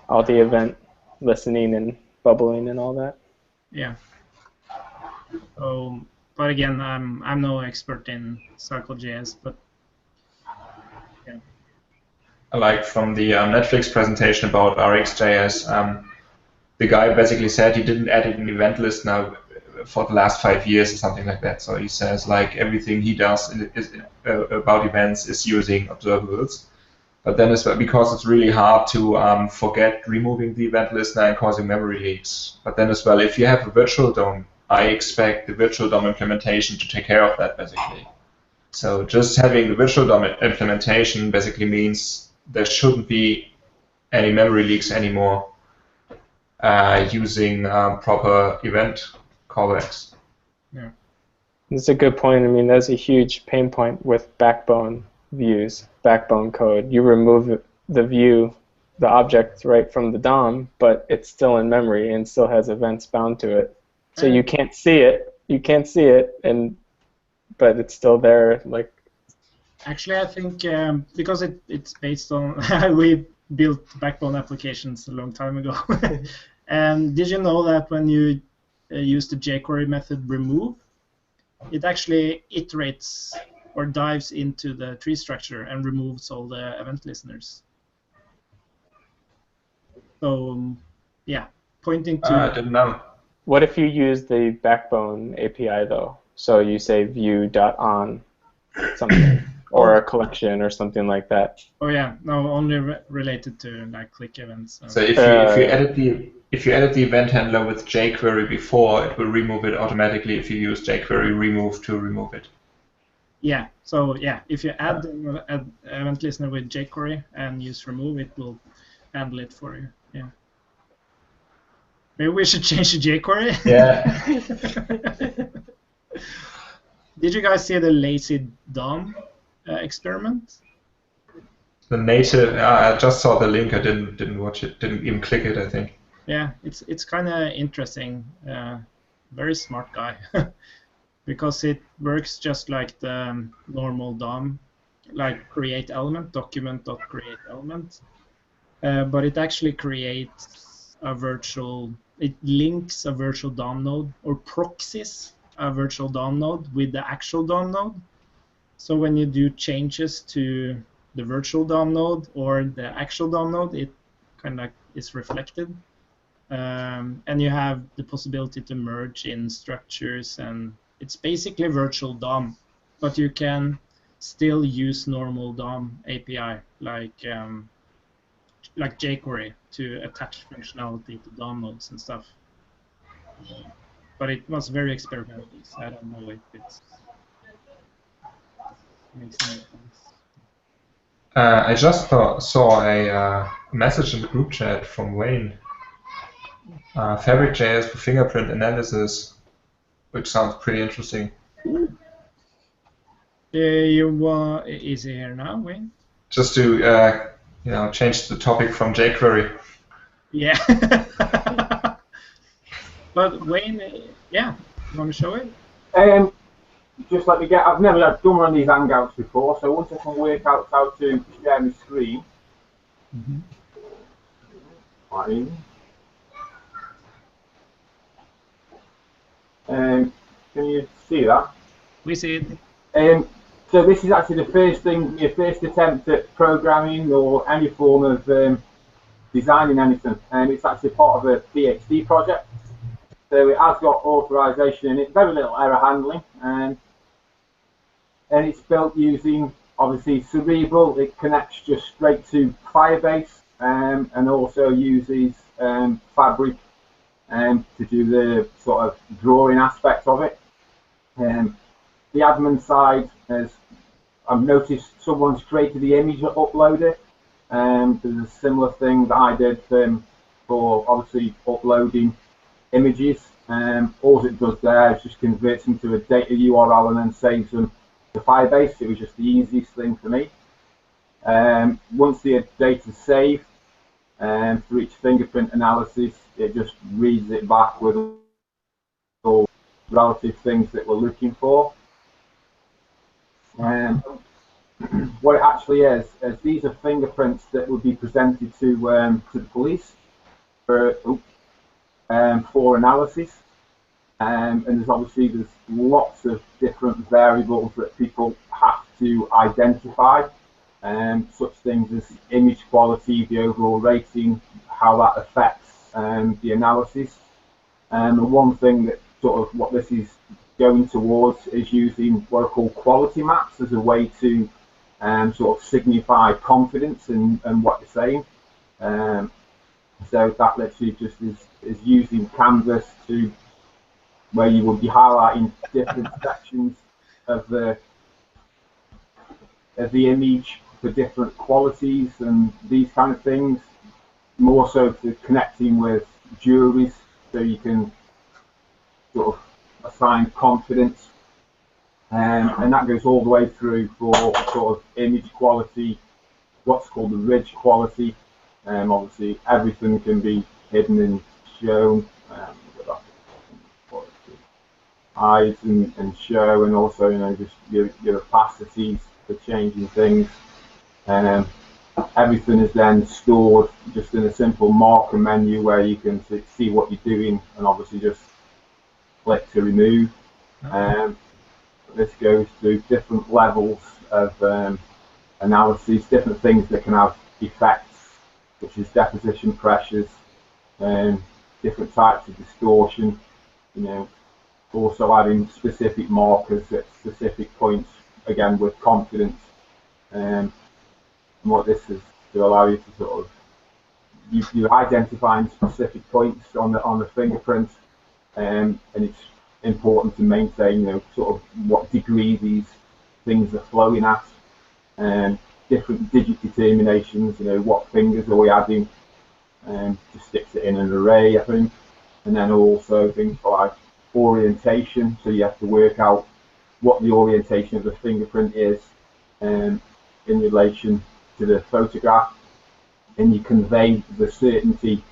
all the event listening and bubbling and all that.
Yeah. But again, I'm no expert in Cycle.js, but yeah.
Like from the Netflix presentation about RxJS, the guy basically said he didn't add an event list now for the last 5 years or something like that. So he says like everything he does about events is using observables. But then because it's really hard to forget removing the event listener and causing memory leaks. But then as well, if you have a virtual DOM, I expect the virtual DOM implementation to take care of that basically. So just having the virtual DOM implementation basically means there shouldn't be any memory leaks anymore using proper event callbacks.
Yeah.
That's a good point. I mean, that's a huge pain point with Backbone views, Backbone code. You remove the view, the object right from the DOM, but it's still in memory and still has events bound to it. So you can't see it. You can't see it, but it's still there. Like.
Actually, I think because it's based on we built Backbone applications a long time ago. And did you know that when you use the jQuery method remove, it actually iterates or dives into the tree structure and removes all the event listeners? So yeah, pointing to.
I didn't know.
What if you use the Backbone API though? So you say view.on something, or a collection or something like that.
Oh yeah, no, only related to like click events.
So if you added the event handler with jQuery before, it will remove it automatically if you use jQuery remove to remove it.
Yeah, so yeah, if you add an event listener with jQuery and use remove, it will handle it for you. Yeah. Maybe we should change to jQuery.
Yeah.
Did you guys see the lazy DOM experiment?
The native. I just saw the link. I didn't watch it. Didn't even click it, I think.
Yeah, it's kind of interesting. Very smart guy. Because it works just like the normal DOM, like create element, document.create element. But it actually creates a virtual, it links a virtual DOM node or proxies a virtual DOM node with the actual DOM node. So when you do changes to the virtual DOM node or the actual DOM node, it kind of is reflected. And you have the possibility to merge in structures, and it's basically virtual DOM, but you can still use normal DOM API like jQuery to attach functionality to DOM nodes and stuff. But it was very experimental, so I don't know if it makes any sense.
I just saw a message in the group chat from Wayne. Fabric.js for fingerprint analysis, which sounds pretty interesting.
Is he here now, Wayne?
Just to change the topic from jQuery.
Yeah. But Wayne, yeah, you want to show it?
Just let me get. I've never done one of these Hangouts before, so once I can work out how to share my screen. Fine. Can you see that?
We see it.
So this is actually the first thing, your first attempt at programming or any form of designing anything, and it's actually part of a PhD project. So it has got authorization in it, very little error handling, and it's built using obviously Cerebral. It connects just straight to Firebase, and also uses Fabric to do the sort of drawing aspect of it. The admin side, as I've noticed, someone's created the image uploader. There's a similar thing that I did for obviously uploading images. All it does there is just converts them to a data URL and then saves them to Firebase. It was just the easiest thing for me. Once the data's saved, for each fingerprint analysis, it just reads it back with all relative things that we're looking for. What it actually is these are fingerprints that would be presented to the police for analysis. And there's lots of different variables that people have to identify, such things as image quality, the overall rating, how that affects the analysis. And one thing that sort of what this is going towards is using what are called quality maps as a way to sort of signify confidence in what you're saying. So that literally just is using Canvas to where you will be highlighting different sections of the image for different qualities and these kind of things, more so to connecting with juries so you can sort of assign confidence. And that goes all the way through for sort of image quality, what's called the ridge quality. Obviously everything can be hidden and shown. Hide and show, and also just your opacities for changing things. Everything is then stored just in a simple marker menu where you can see what you're doing and obviously just click to remove. This goes through different levels of analysis, different things that can have effects, such as deposition pressures, different types of distortion, also adding specific markers at specific points, again with confidence. And what this is to allow you to sort of you're identifying specific points on the fingerprint, and it's important to maintain sort of what degree these things are flowing at, different digit determinations, what fingers are we adding, just sticks it in an array, I think. And then also things like orientation, so you have to work out what the orientation of the fingerprint is in relation to the photograph, and you convey the certainty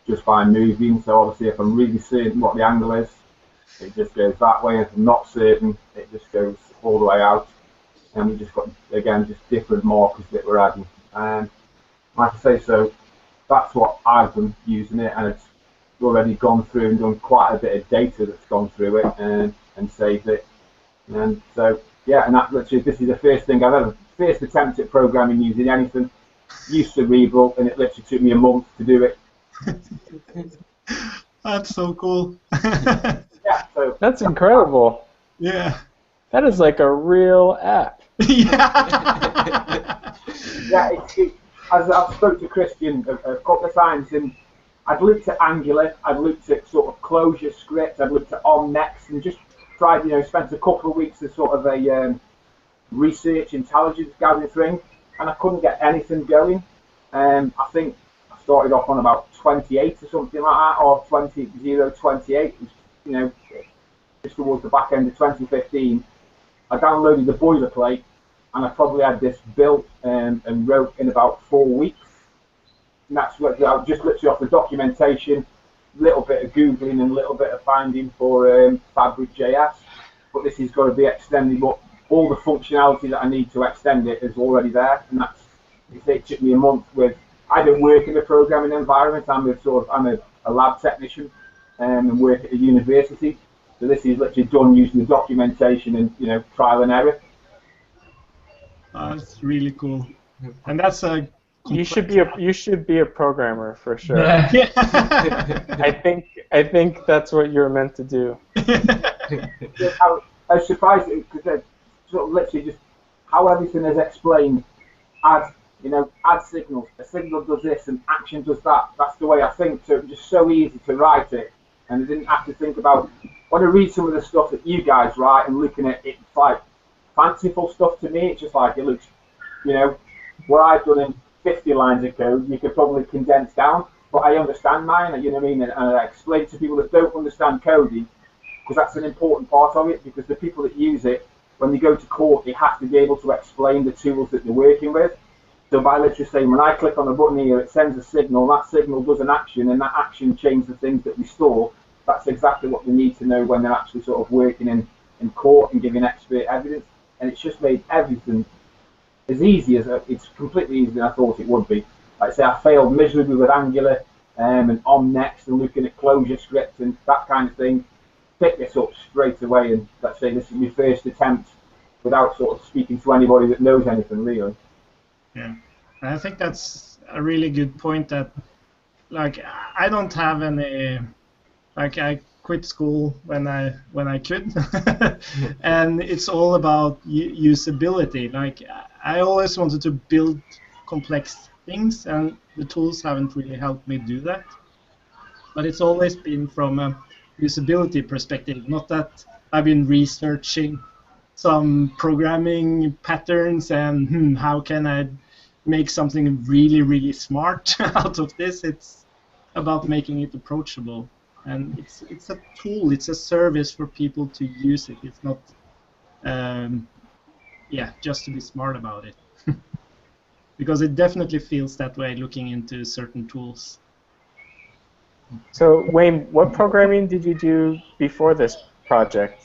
just by moving. So obviously if I'm really certain what the angle is, it just goes that way. If I'm not certain, it just goes all the way out. And we just got, again, just different markers that we're adding. And like I say, so that's what I've been using it, and it's already gone through and done quite a bit of data that's gone through it and saved it. And so, yeah, and that literally, this is the first thing I've ever, first attempt at programming using anything. Used Cerebral, and it literally took me a month to do it.
That's so cool.
Yeah, so
That's incredible.
Yeah.
That is like a real app.
Yeah.
yeah, as I've spoke to Christian a couple of times, and I'd looked at Angular, I'd looked at sort of closure script, I'd looked at OnNext, and just tried, spent a couple of weeks as sort of a research intelligence gathering thing, and I couldn't get anything going. I think I started off on about 28 or something like that, or 28, just towards the back end of 2015. I downloaded the boilerplate, and I probably had this built and wrote in about 4 weeks. And that's what I just literally off the documentation, a little bit of Googling and a little bit of finding for Fabric.js. But this is going to be extended, but all the functionality that I need to extend it is already there. And that's, it took me a month with, I don't work in a programming environment, I'm a lab technician and work at a university. So this is literally done using the documentation and trial and error.
That's really cool, and that's a.
You should be a programmer for sure.
Yeah.
I think that's what you're meant to do.
I was surprised because sort of literally just how everything is explained. Add signals. A signal does this and action does that. That's the way I think. So it was just so easy to write it, and I didn't have to think about. When I read some of the stuff that you guys write and looking at it, it's like fanciful stuff to me. It's just like it looks, what I've done in 50 lines of code, you could probably condense down. But I understand mine, you know what I mean, and I explain to people that don't understand coding, because that's an important part of it. Because the people that use it, when they go to court, they have to be able to explain the tools that they're working with. So by literally saying, when I click on a button here, it sends a signal, that signal does an action, and that action changes the things that we store. That's exactly what they need to know when they're actually sort of working in court and giving expert evidence. And it's just made everything as easy as it's completely easier than I thought it would be. Like I say, I failed miserably with Angular and OnNext and looking at closure scripts and that kind of thing. Pick this up straight away, and let's say this is my first attempt without sort of speaking to anybody that knows anything really.
Yeah, and I think that's a really good point. That like I don't have any. Like I quit school when I could, and it's all about usability. Like I always wanted to build complex things, and the tools haven't really helped me do that. But it's always been from a usability perspective, not that I've been researching some programming patterns and how can I make something really, really smart out of this. It's about making it approachable. And it's a tool, it's a service for people to use it. It's not, just to be smart about it. Because it definitely feels that way looking into certain tools.
So Wayne, what programming did you do before this project?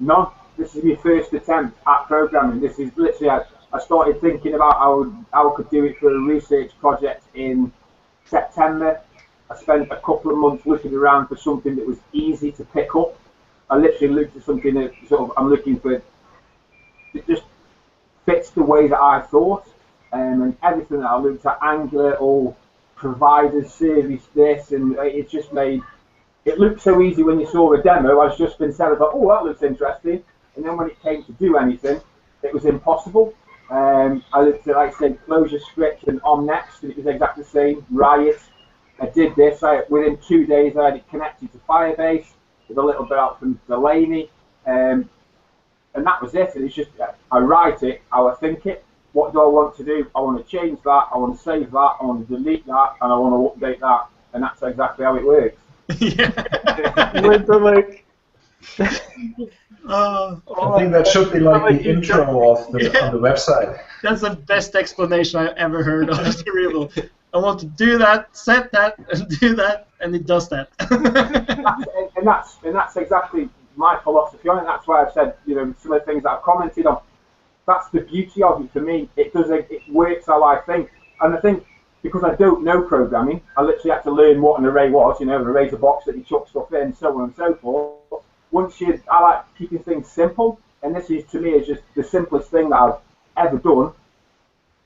No, this is my first attempt at programming. This is literally, I started thinking about how I could do it for a research project in September. I spent a couple of months looking around for something that was easy to pick up. I literally looked at something that sort of I'm looking for that just fits the way that I thought, and everything that I looked at, Angular, all providers, service this, and it just made it look so easy when you saw the demo. I was just been said, I thought, oh, that looks interesting, and then when it came to do anything, it was impossible. I looked at, like I said, closure script and OnNext, and it was exactly the same. Riot. I did this. Within 2 days, I had it connected to Firebase with a little bit out from Delaney. and that was it. And it's just I write it, how I think it. What do I want to do? I want to change that. I want to save that. I want to delete that, and I want to update that. And that's exactly how it works.
With the like.
I think that should be like the intro of the on the website.
That's the best explanation I've ever heard of Cerebral. I want to do that, set that, and do that, and it does that.
and that's exactly my philosophy on it. That's why I've said, some of the things that I've commented on. That's the beauty of it for me. It works how I think. And I think because I don't know programming, I literally had to learn what an array was. An array's a box that you chuck stuff in, so on and so forth. I like keeping things simple, and this is to me is just the simplest thing that I've ever done.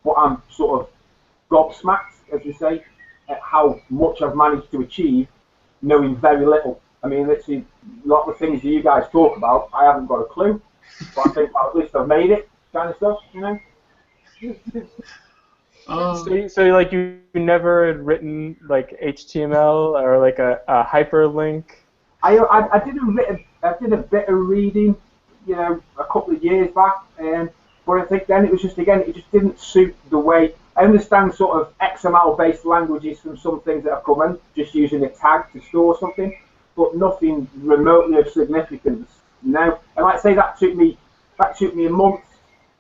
But I'm sort of gobsmacked, as we say, at how much I've managed to achieve, knowing very little. I mean, literally, a lot of the things that you guys talk about, I haven't got a clue. But I think at least I've made it, kind of stuff,
So like you never had written like HTML or like a hyperlink?
I did a bit of reading, a couple of years back, but I think then it was just it just didn't suit the way. I understand sort of XML-based languages from some things that have come in, just using a tag to store something, but nothing remotely of significance. No, and like I say, that took me a month.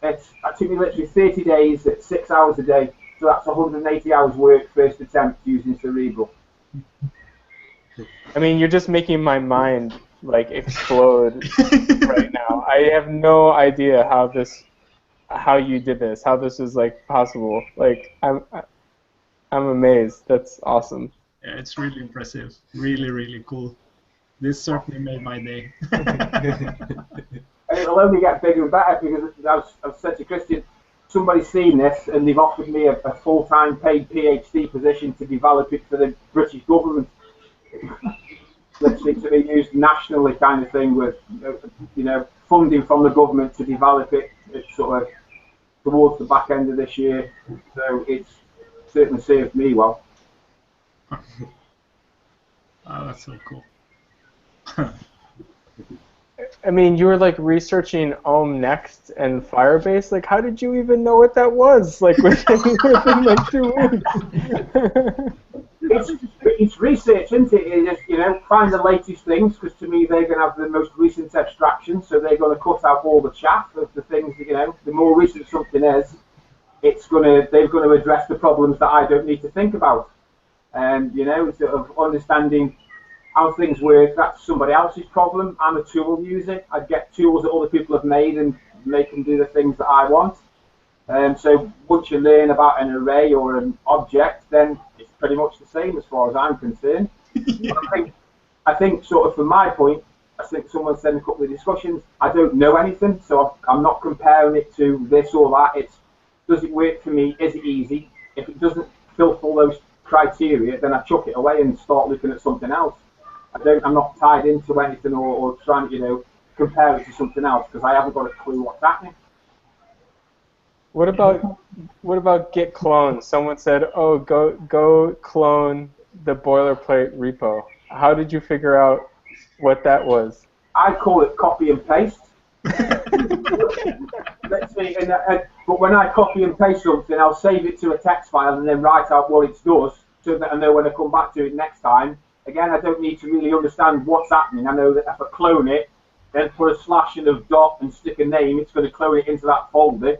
That took me literally 30 days at 6 hours a day. So that's 180 hours work first attempt using Cerebral.
I mean, you're just making my mind like explode right now. I have no idea how you did this, how this is like possible. Like I'm amazed. That's awesome.
Yeah, it's really impressive. Really, really cool. This certainly made my day.
And it'll only get bigger and better because I've said to Christian, somebody's seen this and they've offered me a full-time paid PhD position to develop it for the British government. Literally to be used nationally, kind of thing, with funding from the government to develop it. It's sort of towards the back end of this year, so it's certainly served me well.
Oh, that's so cool.
I mean, you were like researching Ohm Next and Firebase. Like, how did you even know what that was? Like within like 2 weeks.
It's research, isn't it? It's just, find the latest things, because to me they're going to have the most recent abstraction, so they're going to cut out all the chaff of the things that, the more recent something is, they're going to address the problems that I don't need to think about. And, sort of understanding how things work, that's somebody else's problem. I'm a tool user. I get tools that other people have made and make them do the things that I want. So once you learn about an array or an object, then it's pretty much the same as far as I'm concerned. I think sort of from my point, I think someone said in a couple of discussions, I don't know anything, so I'm not comparing it to this or that. It's, does it work for me? Is it easy? If it doesn't fulfill those criteria, then I chuck it away and start looking at something else. I'm not tied into anything or trying to, compare it to something else, because I haven't got a clue what's happening.
What about git clone? Someone said, "Oh, go clone the boilerplate repo." How did you figure out what that was?
I call it copy and paste. Let's see, but when I copy and paste something, I'll save it to a text file and then write out what it does, so that I know when I come back to it next time. Again, I don't need to really understand what's happening. I know that if I clone it, then put a slash and a dot and stick a name, it's going to clone it into that folder.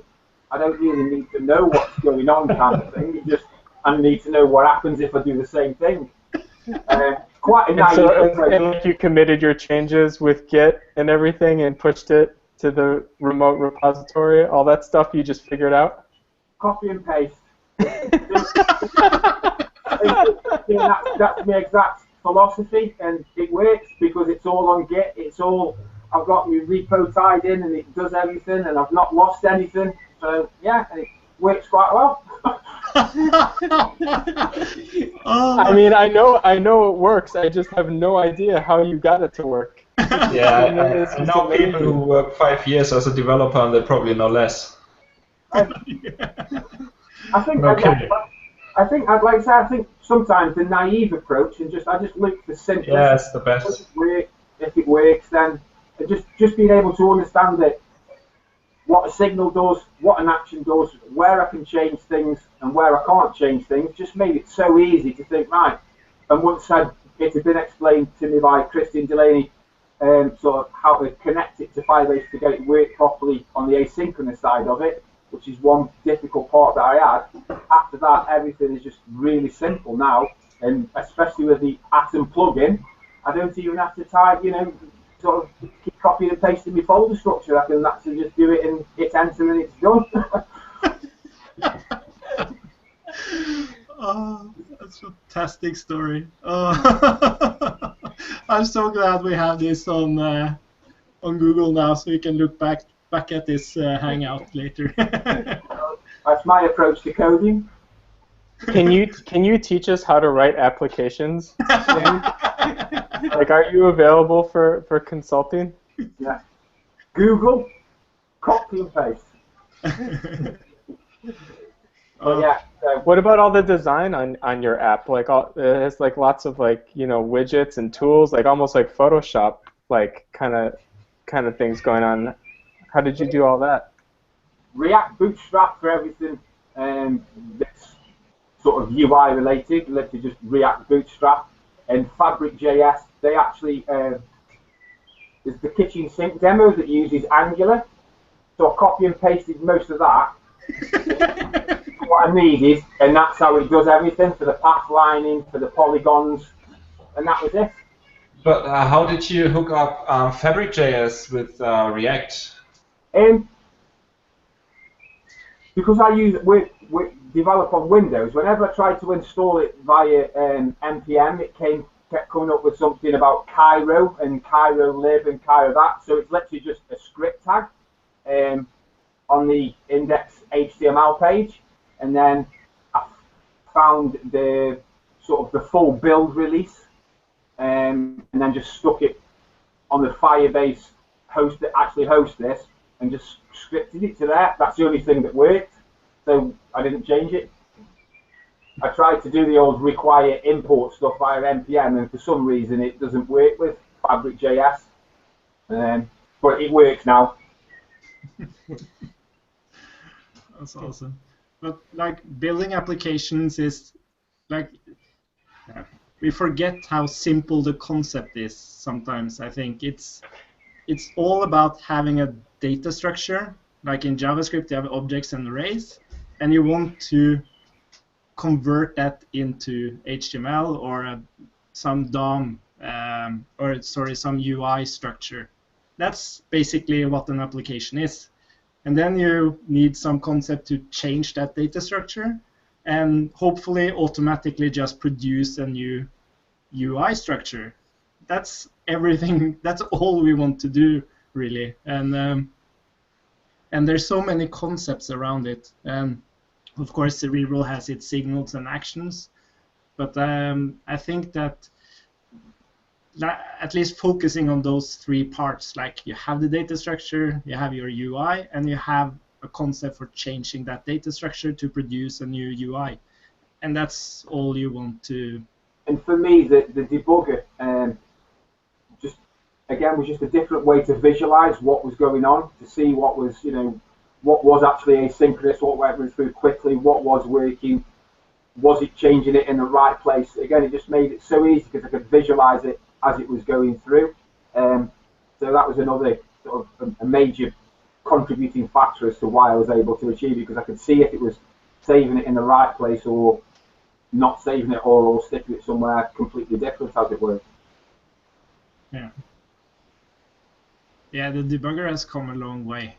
I don't really need to know what's going on, kind of thing. I need to know what happens if I do the same thing. Quite a naive approach.
And like you committed your changes with Git and everything and pushed it to the remote repository, all that stuff you just figured out?
Copy and paste. That's my exact philosophy, and it works because it's all on Git. I've got my repo tied in, and it does everything, and I've not lost anything. So yeah, and it works quite well.
I mean, I know it works. I just have no idea how you got it to work.
Yeah, I know people who work 5 years as a developer, and they probably know less.
I think I'd like to say, I think sometimes the naive approach, and I just look for simple.
Yeah, it's the best.
If it works, then just being able to understand that what a signal does, what an action does, where I can change things and where I can't change things. Just made it so easy to think, right. And once it had been explained to me by Christian Delaney, sort of how to connect it to Firebase to get it work properly on the asynchronous side of it, which is one difficult part that I had. After that, everything is just really simple now, and especially with the Atom plugin, I don't even have to type, sort of keep copying and pasting my folder structure. I can actually just do it and hit enter and it's done.
Oh, that's a fantastic story. Oh. I'm so glad we have this on Google now, so we can look back at this Hangout later.
That's my approach to coding.
Can you teach us how to write applications? Like, are you available for consulting?
Yeah. Google, copy and paste. Yeah.
What about all the design on your app? Like, it has like lots of widgets and tools, like almost like Photoshop, like kind of things going on. How did you do all that?
React Bootstrap for everything that's sort of UI related. Literally just React Bootstrap. And Fabric.js, they actually there's the kitchen sink demo that uses Angular. So I copy and pasted most of that. What I needed, and that's how it does everything for the path lining, for the polygons, and that was it.
But how did you hook up Fabric.js with React?
Because we develop on Windows, whenever I tried to install it via npm, it kept coming up with something about Cairo and Cairo live and Cairo that. So it's literally just a script tag on the index HTML page, and then I found the sort of the full build release, and then just stuck it on the Firebase host that actually hosts this, and just scripted it to there. That's the only thing that worked, so I didn't change it. I tried to do the old require import stuff via npm, and for some reason it doesn't work with Fabric.js, but it works now.
That's awesome. But like building applications is like we forget how simple the concept is sometimes. I think it's all about having a data structure. Like in JavaScript, you have objects and arrays, and you want to convert that into HTML or some DOM some UI structure. That's basically what an application is. And then you need some concept to change that data structure and hopefully automatically just produce a new UI structure. That's everything. That's all we want to do, really. And there's so many concepts around it. Of course, Cerebral has its signals and actions, but I think that at least focusing on those three parts, like you have the data structure, you have your UI, and you have a concept for changing that data structure to produce a new UI. And that's all you want to...
And for me, the debugger was just a different way to visualize what was going on, to see what was, what was actually asynchronous, what went through quickly, what was working, was it changing it in the right place. Again, it just made it so easy because I could visualize it as it was going through. So that was another sort of a major contributing factor as to why I was able to achieve it, because I could see if it was saving it in the right place or not saving it or sticking it somewhere completely different, as it were.
Yeah. Yeah, the debugger has come a long way.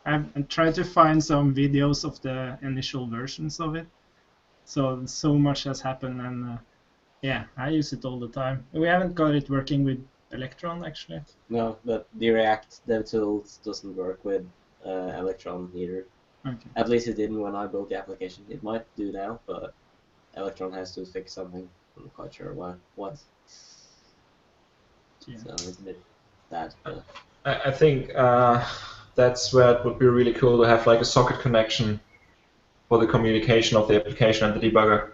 I've tried to find some videos of the initial versions of it. So much has happened, and yeah, I use it all the time. We haven't got it working with Electron, actually.
No, but the React DevTools doesn't work with Electron either.
Okay.
At least it didn't when I built the application. It might do now, but Electron has to fix something. I'm not quite sure what.
Yeah.
So it's a bit bad. But
I think that's where it would be really cool to have like a socket connection for the communication of the application and the debugger.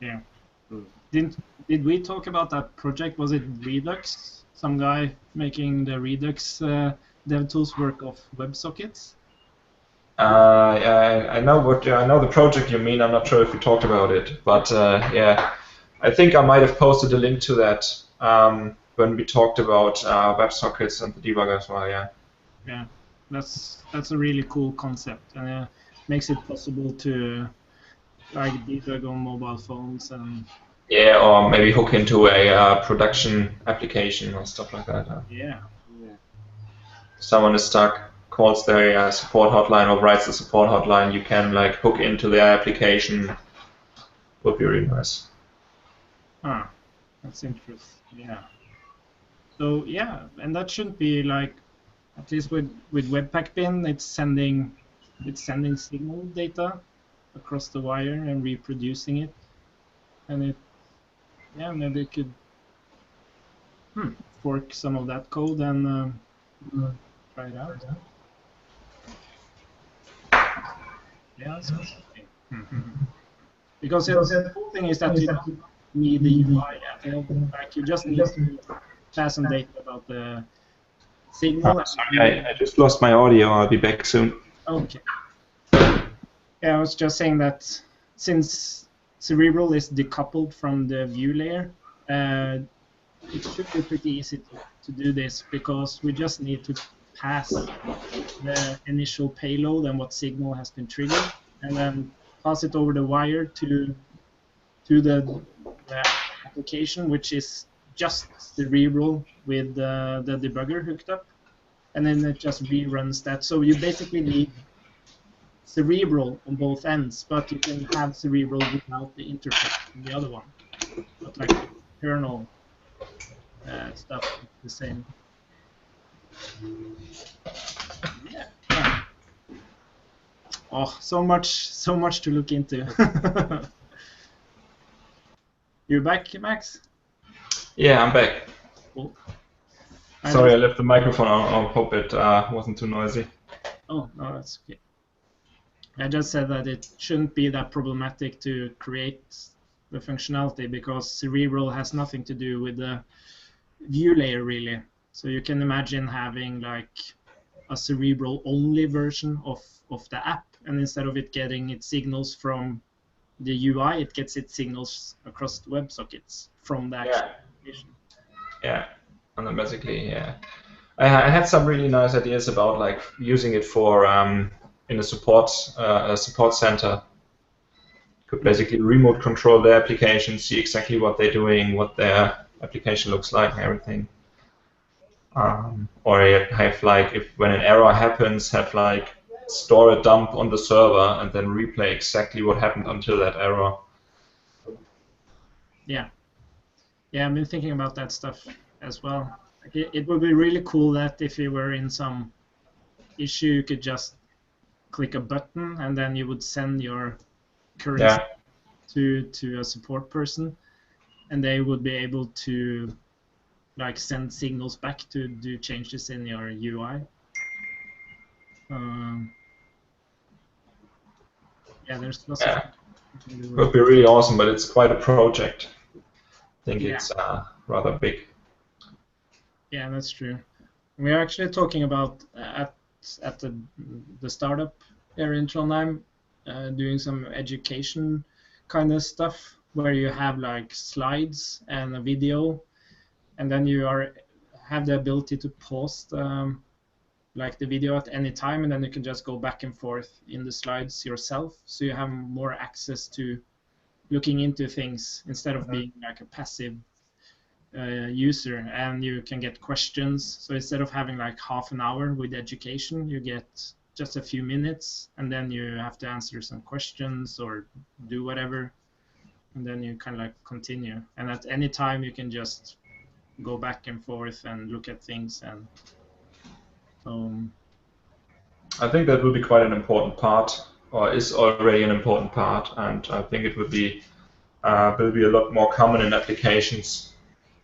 Yeah. Did we talk about that project? Was it Redux? Some guy making the Redux DevTools work off WebSockets?
I know I know the project you mean. I'm not sure if we talked about it, but yeah, I think I might have posted a link to that when we talked about WebSockets and the debugger as well. Yeah.
Yeah, that's a really cool concept, and makes it possible to like debug on mobile phones and.
Yeah, or maybe hook into a production application or stuff like that.
Yeah.
Someone is stuck, calls their support hotline or writes the support hotline, you can like hook into their application. Would be really nice.
Ah, that's interesting. Yeah. So yeah, and that shouldn't be like, at least with Webpack bin, it's sending signal data across the wire and reproducing it, and it, yeah, maybe it could fork some of that code and try it out. Yeah, that's interesting. Because the cool thing is that you don't need the UI. Like you just need to pass some data about the signal.
Sorry, I just lost my audio. I'll be back soon.
Okay. Yeah, I was just saying that since Cerebral is decoupled from the view layer, it should be pretty easy to do this, because we just need to pass the initial payload and what signal has been triggered, and then pass it over the wire to the application, which is just Cerebral with the debugger hooked up, and then it just reruns that. So you basically need Cerebral on both ends, but you can have Cerebral without the interface on the other one. But like the internal stuff is the same. Yeah. Oh, so much to look into. You're back, Max?
Yeah, I'm back.
Cool.
Sorry, I left the microphone on. I hope it wasn't too noisy.
Oh, no, that's okay. I just said that it shouldn't be that problematic to create the functionality, because Cerebral has nothing to do with the view layer, really. So you can imagine having like a Cerebral only version of the app, and instead of it getting its signals from the UI, it gets its signals across the WebSockets from the actual application.
Yeah, and then basically, yeah. I had some really nice ideas about like using it for in a support center. Could basically remote control their application, see exactly what they're doing, what their application looks like, and everything. Or have like, if when an error happens, have like store a dump on the server and then replay exactly what happened until that error.
Yeah, I've been thinking about that stuff as well. Like it would be really cool that if you were in some issue, you could just click a button and then you would send your current to a support person, and they would be able to like send signals back to do changes in your UI. Yeah, there's lots of.
It would be really awesome, but it's quite a project. I think it's rather big.
Yeah, that's true. We are actually talking about at the startup here in Trondheim, doing some education kind of stuff where you have like slides and a video, and then you have the ability to pause like the video at any time, and then you can just go back and forth in the slides yourself, so you have more access to looking into things instead of being like a passive user, and you can get questions. So instead of having like half an hour with education, you get just a few minutes, and then you have to answer some questions or do whatever, and then you kind of like continue. And at any time you can just go back and forth and look at things. And
I think that will be quite an important part, or is already an important part, and I think it will be a lot more common in applications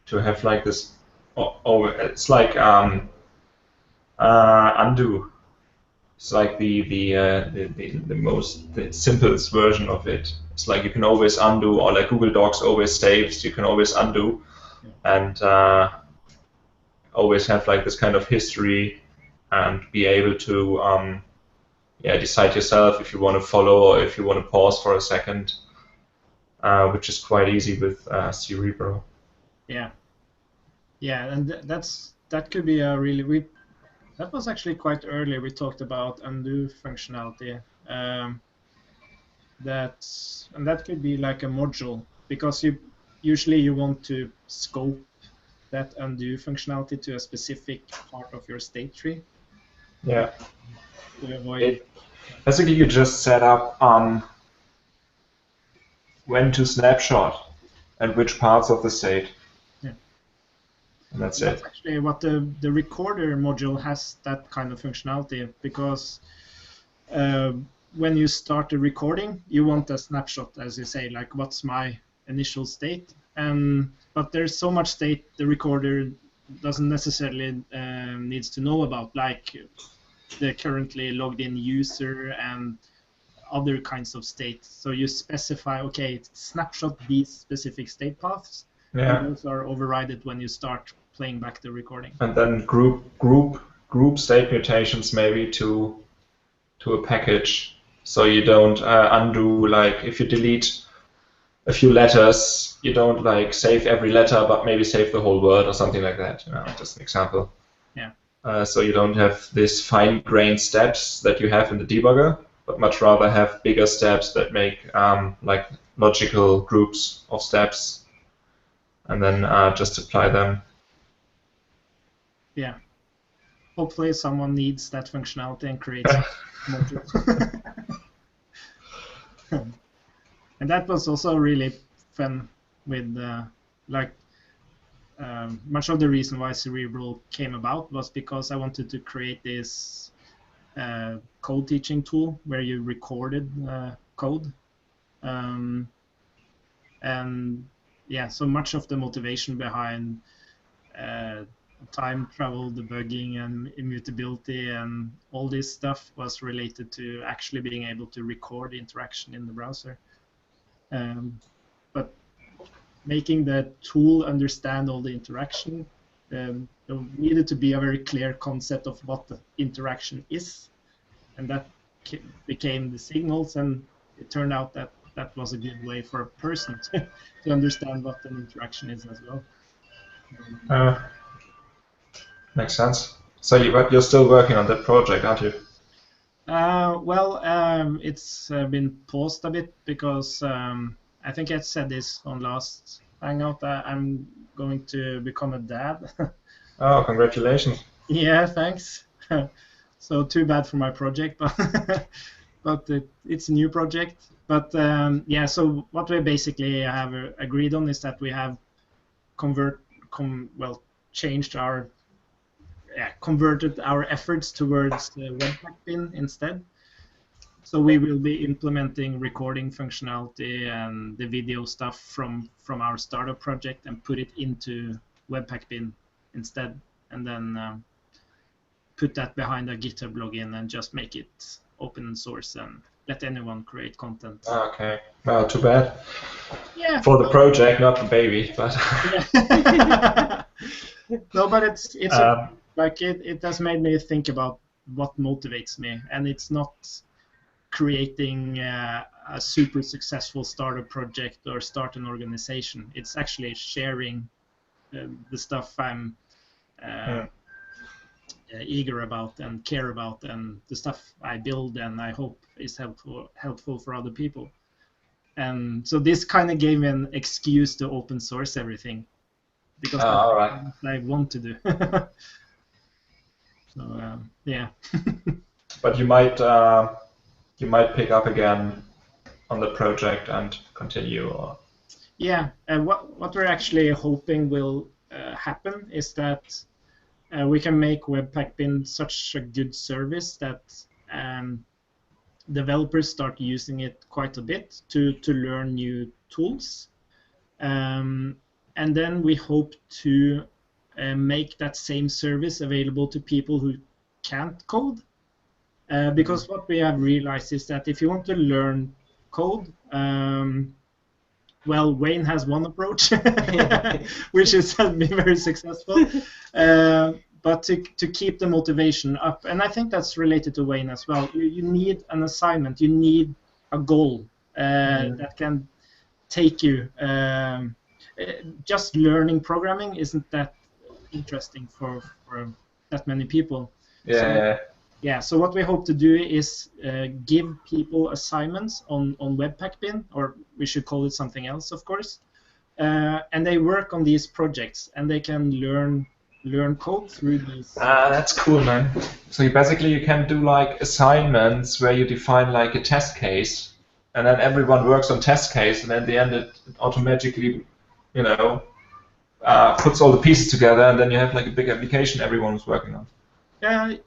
to have like this. It's like undo. It's like the simplest version of it. It's like you can always undo, or like Google Docs always saves. You can always undo, and always have like this kind of history and be able to decide yourself if you want to follow or if you want to pause for a second, which is quite easy with Cerebral.
Yeah, and that could be a really that was actually quite early. We talked about undo functionality. That could be like a module, because usually you want to scope that undo functionality to a specific part of your state tree.
Yeah.
To avoid.
Basically, you just set up when to snapshot and which parts of the state.
Yeah.
And that's
it. That's
it.
actually what the recorder module has, that kind of functionality, because when you start the recording, you want a snapshot, as you say, like what's my initial state. But there's so much state the recorder doesn't necessarily needs to know about, like the currently logged in user and other kinds of states. So you specify, okay, snapshot these specific state paths, and those are overridden when you start playing back the recording.
And then group state mutations maybe to a package, so you don't undo, like if you delete a few letters, you don't like save every letter, but maybe save the whole word or something like that. Just an example.
Yeah.
So you don't have these fine-grained steps that you have in the debugger, but much rather have bigger steps that make like logical groups of steps, and then just apply them.
Yeah. Hopefully someone needs that functionality and creates a module. And that was also really fun with much of the reason why Cerebral came about was because I wanted to create this code teaching tool where you recorded code. And yeah, so much of the motivation behind time travel, debugging, and immutability and all this stuff was related to actually being able to record interaction in the browser. But making the tool understand all the interaction, there needed to be a very clear concept of what the interaction is, and that became the signals, and it turned out that that was a good way for a person to understand what an interaction is as well.
Makes sense. So you're still working on that project, aren't you?
It's been paused a bit because I think I said this on last Hangout. I'm going to become a dad.
Oh, congratulations.
Yeah, thanks. So too bad for my project, but it's a new project. But yeah, so what we basically have agreed on is that we have converted our efforts towards the Webpack bin instead. So we will be implementing recording functionality and the video stuff from our startup project and put it into Webpack bin instead, and then put that behind a GitHub login and just make it open source and let anyone create content.
Okay. Well, too bad.
Yeah.
For the project, not the baby, but.
Yeah. No, but it's like it has made me think about what motivates me, and it's not creating a super successful startup project or start an organization. It's actually sharing the stuff I'm eager about and care about, and the stuff I build and I hope is helpful for other people. And so this kind of gave me an excuse to open source everything, because that's what I want to do. So yeah.
But you might pick up again on the project and continue, or.
Yeah, and what we're actually hoping will happen is that we can make Webpack bin such a good service that developers start using it quite a bit to learn new tools. And then we hope to make that same service available to people who can't code. Because what we have realized is that if you want to learn code, well, Wayne has one approach, which has been very successful. but to keep the motivation up. And I think that's related to Wayne as well. You need an assignment. You need a goal that can take you. Just learning programming isn't that interesting for that many people. So what we hope to do is give people assignments on Webpack Bin, or we should call it something else, of course. And they work on these projects, and they can learn code through these.
That's cool, man. So you can do like assignments where you define like a test case, and then everyone works on test case, and at the end it automatically, puts all the pieces together, and then you have like a big application everyone is working on.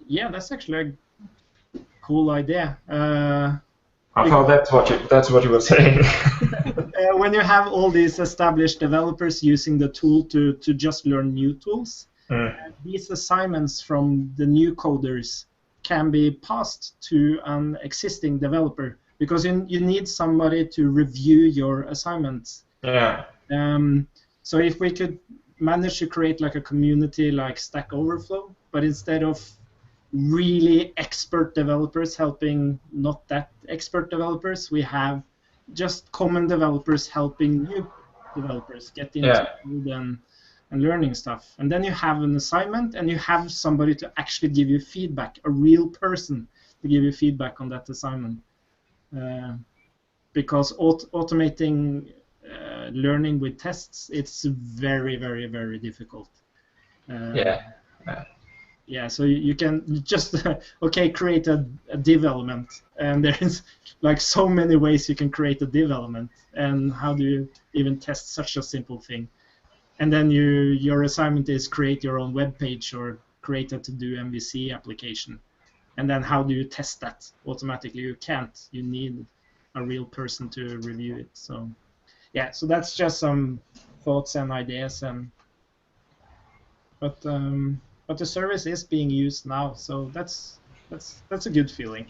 Yeah, that's actually a cool idea.
I thought that's what you were saying.
When you have all these established developers using the tool to just learn new tools, these assignments from the new coders can be passed to an existing developer, because you need somebody to review your assignments.
Yeah.
So if we could manage to create like a community like Stack Overflow, but instead of really expert developers helping not that expert developers, we have just common developers helping new developers get into code and learning stuff. And then you have an assignment, and you have somebody to actually give you feedback, a real person to give you feedback on that assignment. Because automating learning with tests, it's very, very, very difficult. So you can just create a div element, and there's like so many ways you can create a div element, and how do you even test such a simple thing? And then your assignment is create your own web page or create a to-do MVC application, and then how do you test that automatically? You can't. You need a real person to review it. So so that's just some thoughts and ideas, but the service is being used now, so that's a good feeling.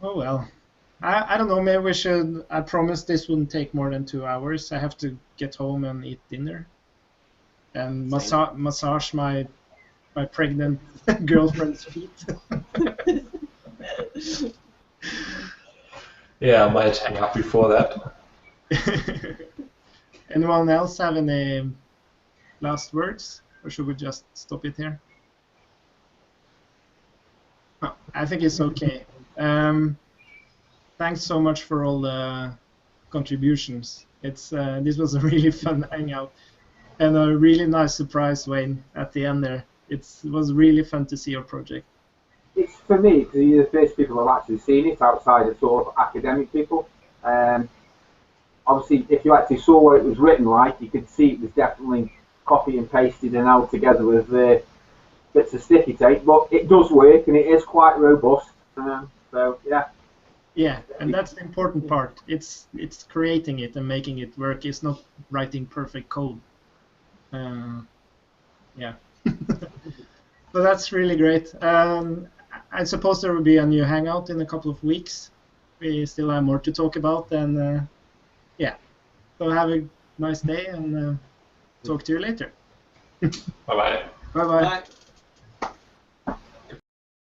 Oh well, I don't know. Maybe we should. I promised this wouldn't take more than 2 hours. I have to get home and eat dinner, and massage my pregnant girlfriend's feet.
Yeah, I might hang up before that.
Anyone else have any last words, or should we just stop it here? Oh, I think it's okay. Thanks so much for all the contributions. This was a really fun hangout, and a really nice surprise, Wayne, at the end there. It was really fun to see your project.
It's for me, because you're the first people who have actually seen it outside of sort of academic people. Obviously, if you actually saw what it was written like, you could see it was definitely copy and pasted and held together with bits of sticky tape. But it does work, and it is quite robust. So yeah.
Yeah, and that's the important part. It's creating it and making it work. It's not writing perfect code. So that's really great. I suppose there will be a new hangout in a couple of weeks. We still have more to talk about, and so have a nice day, and talk to you later.
Bye-bye.
Bye-bye.
Bye.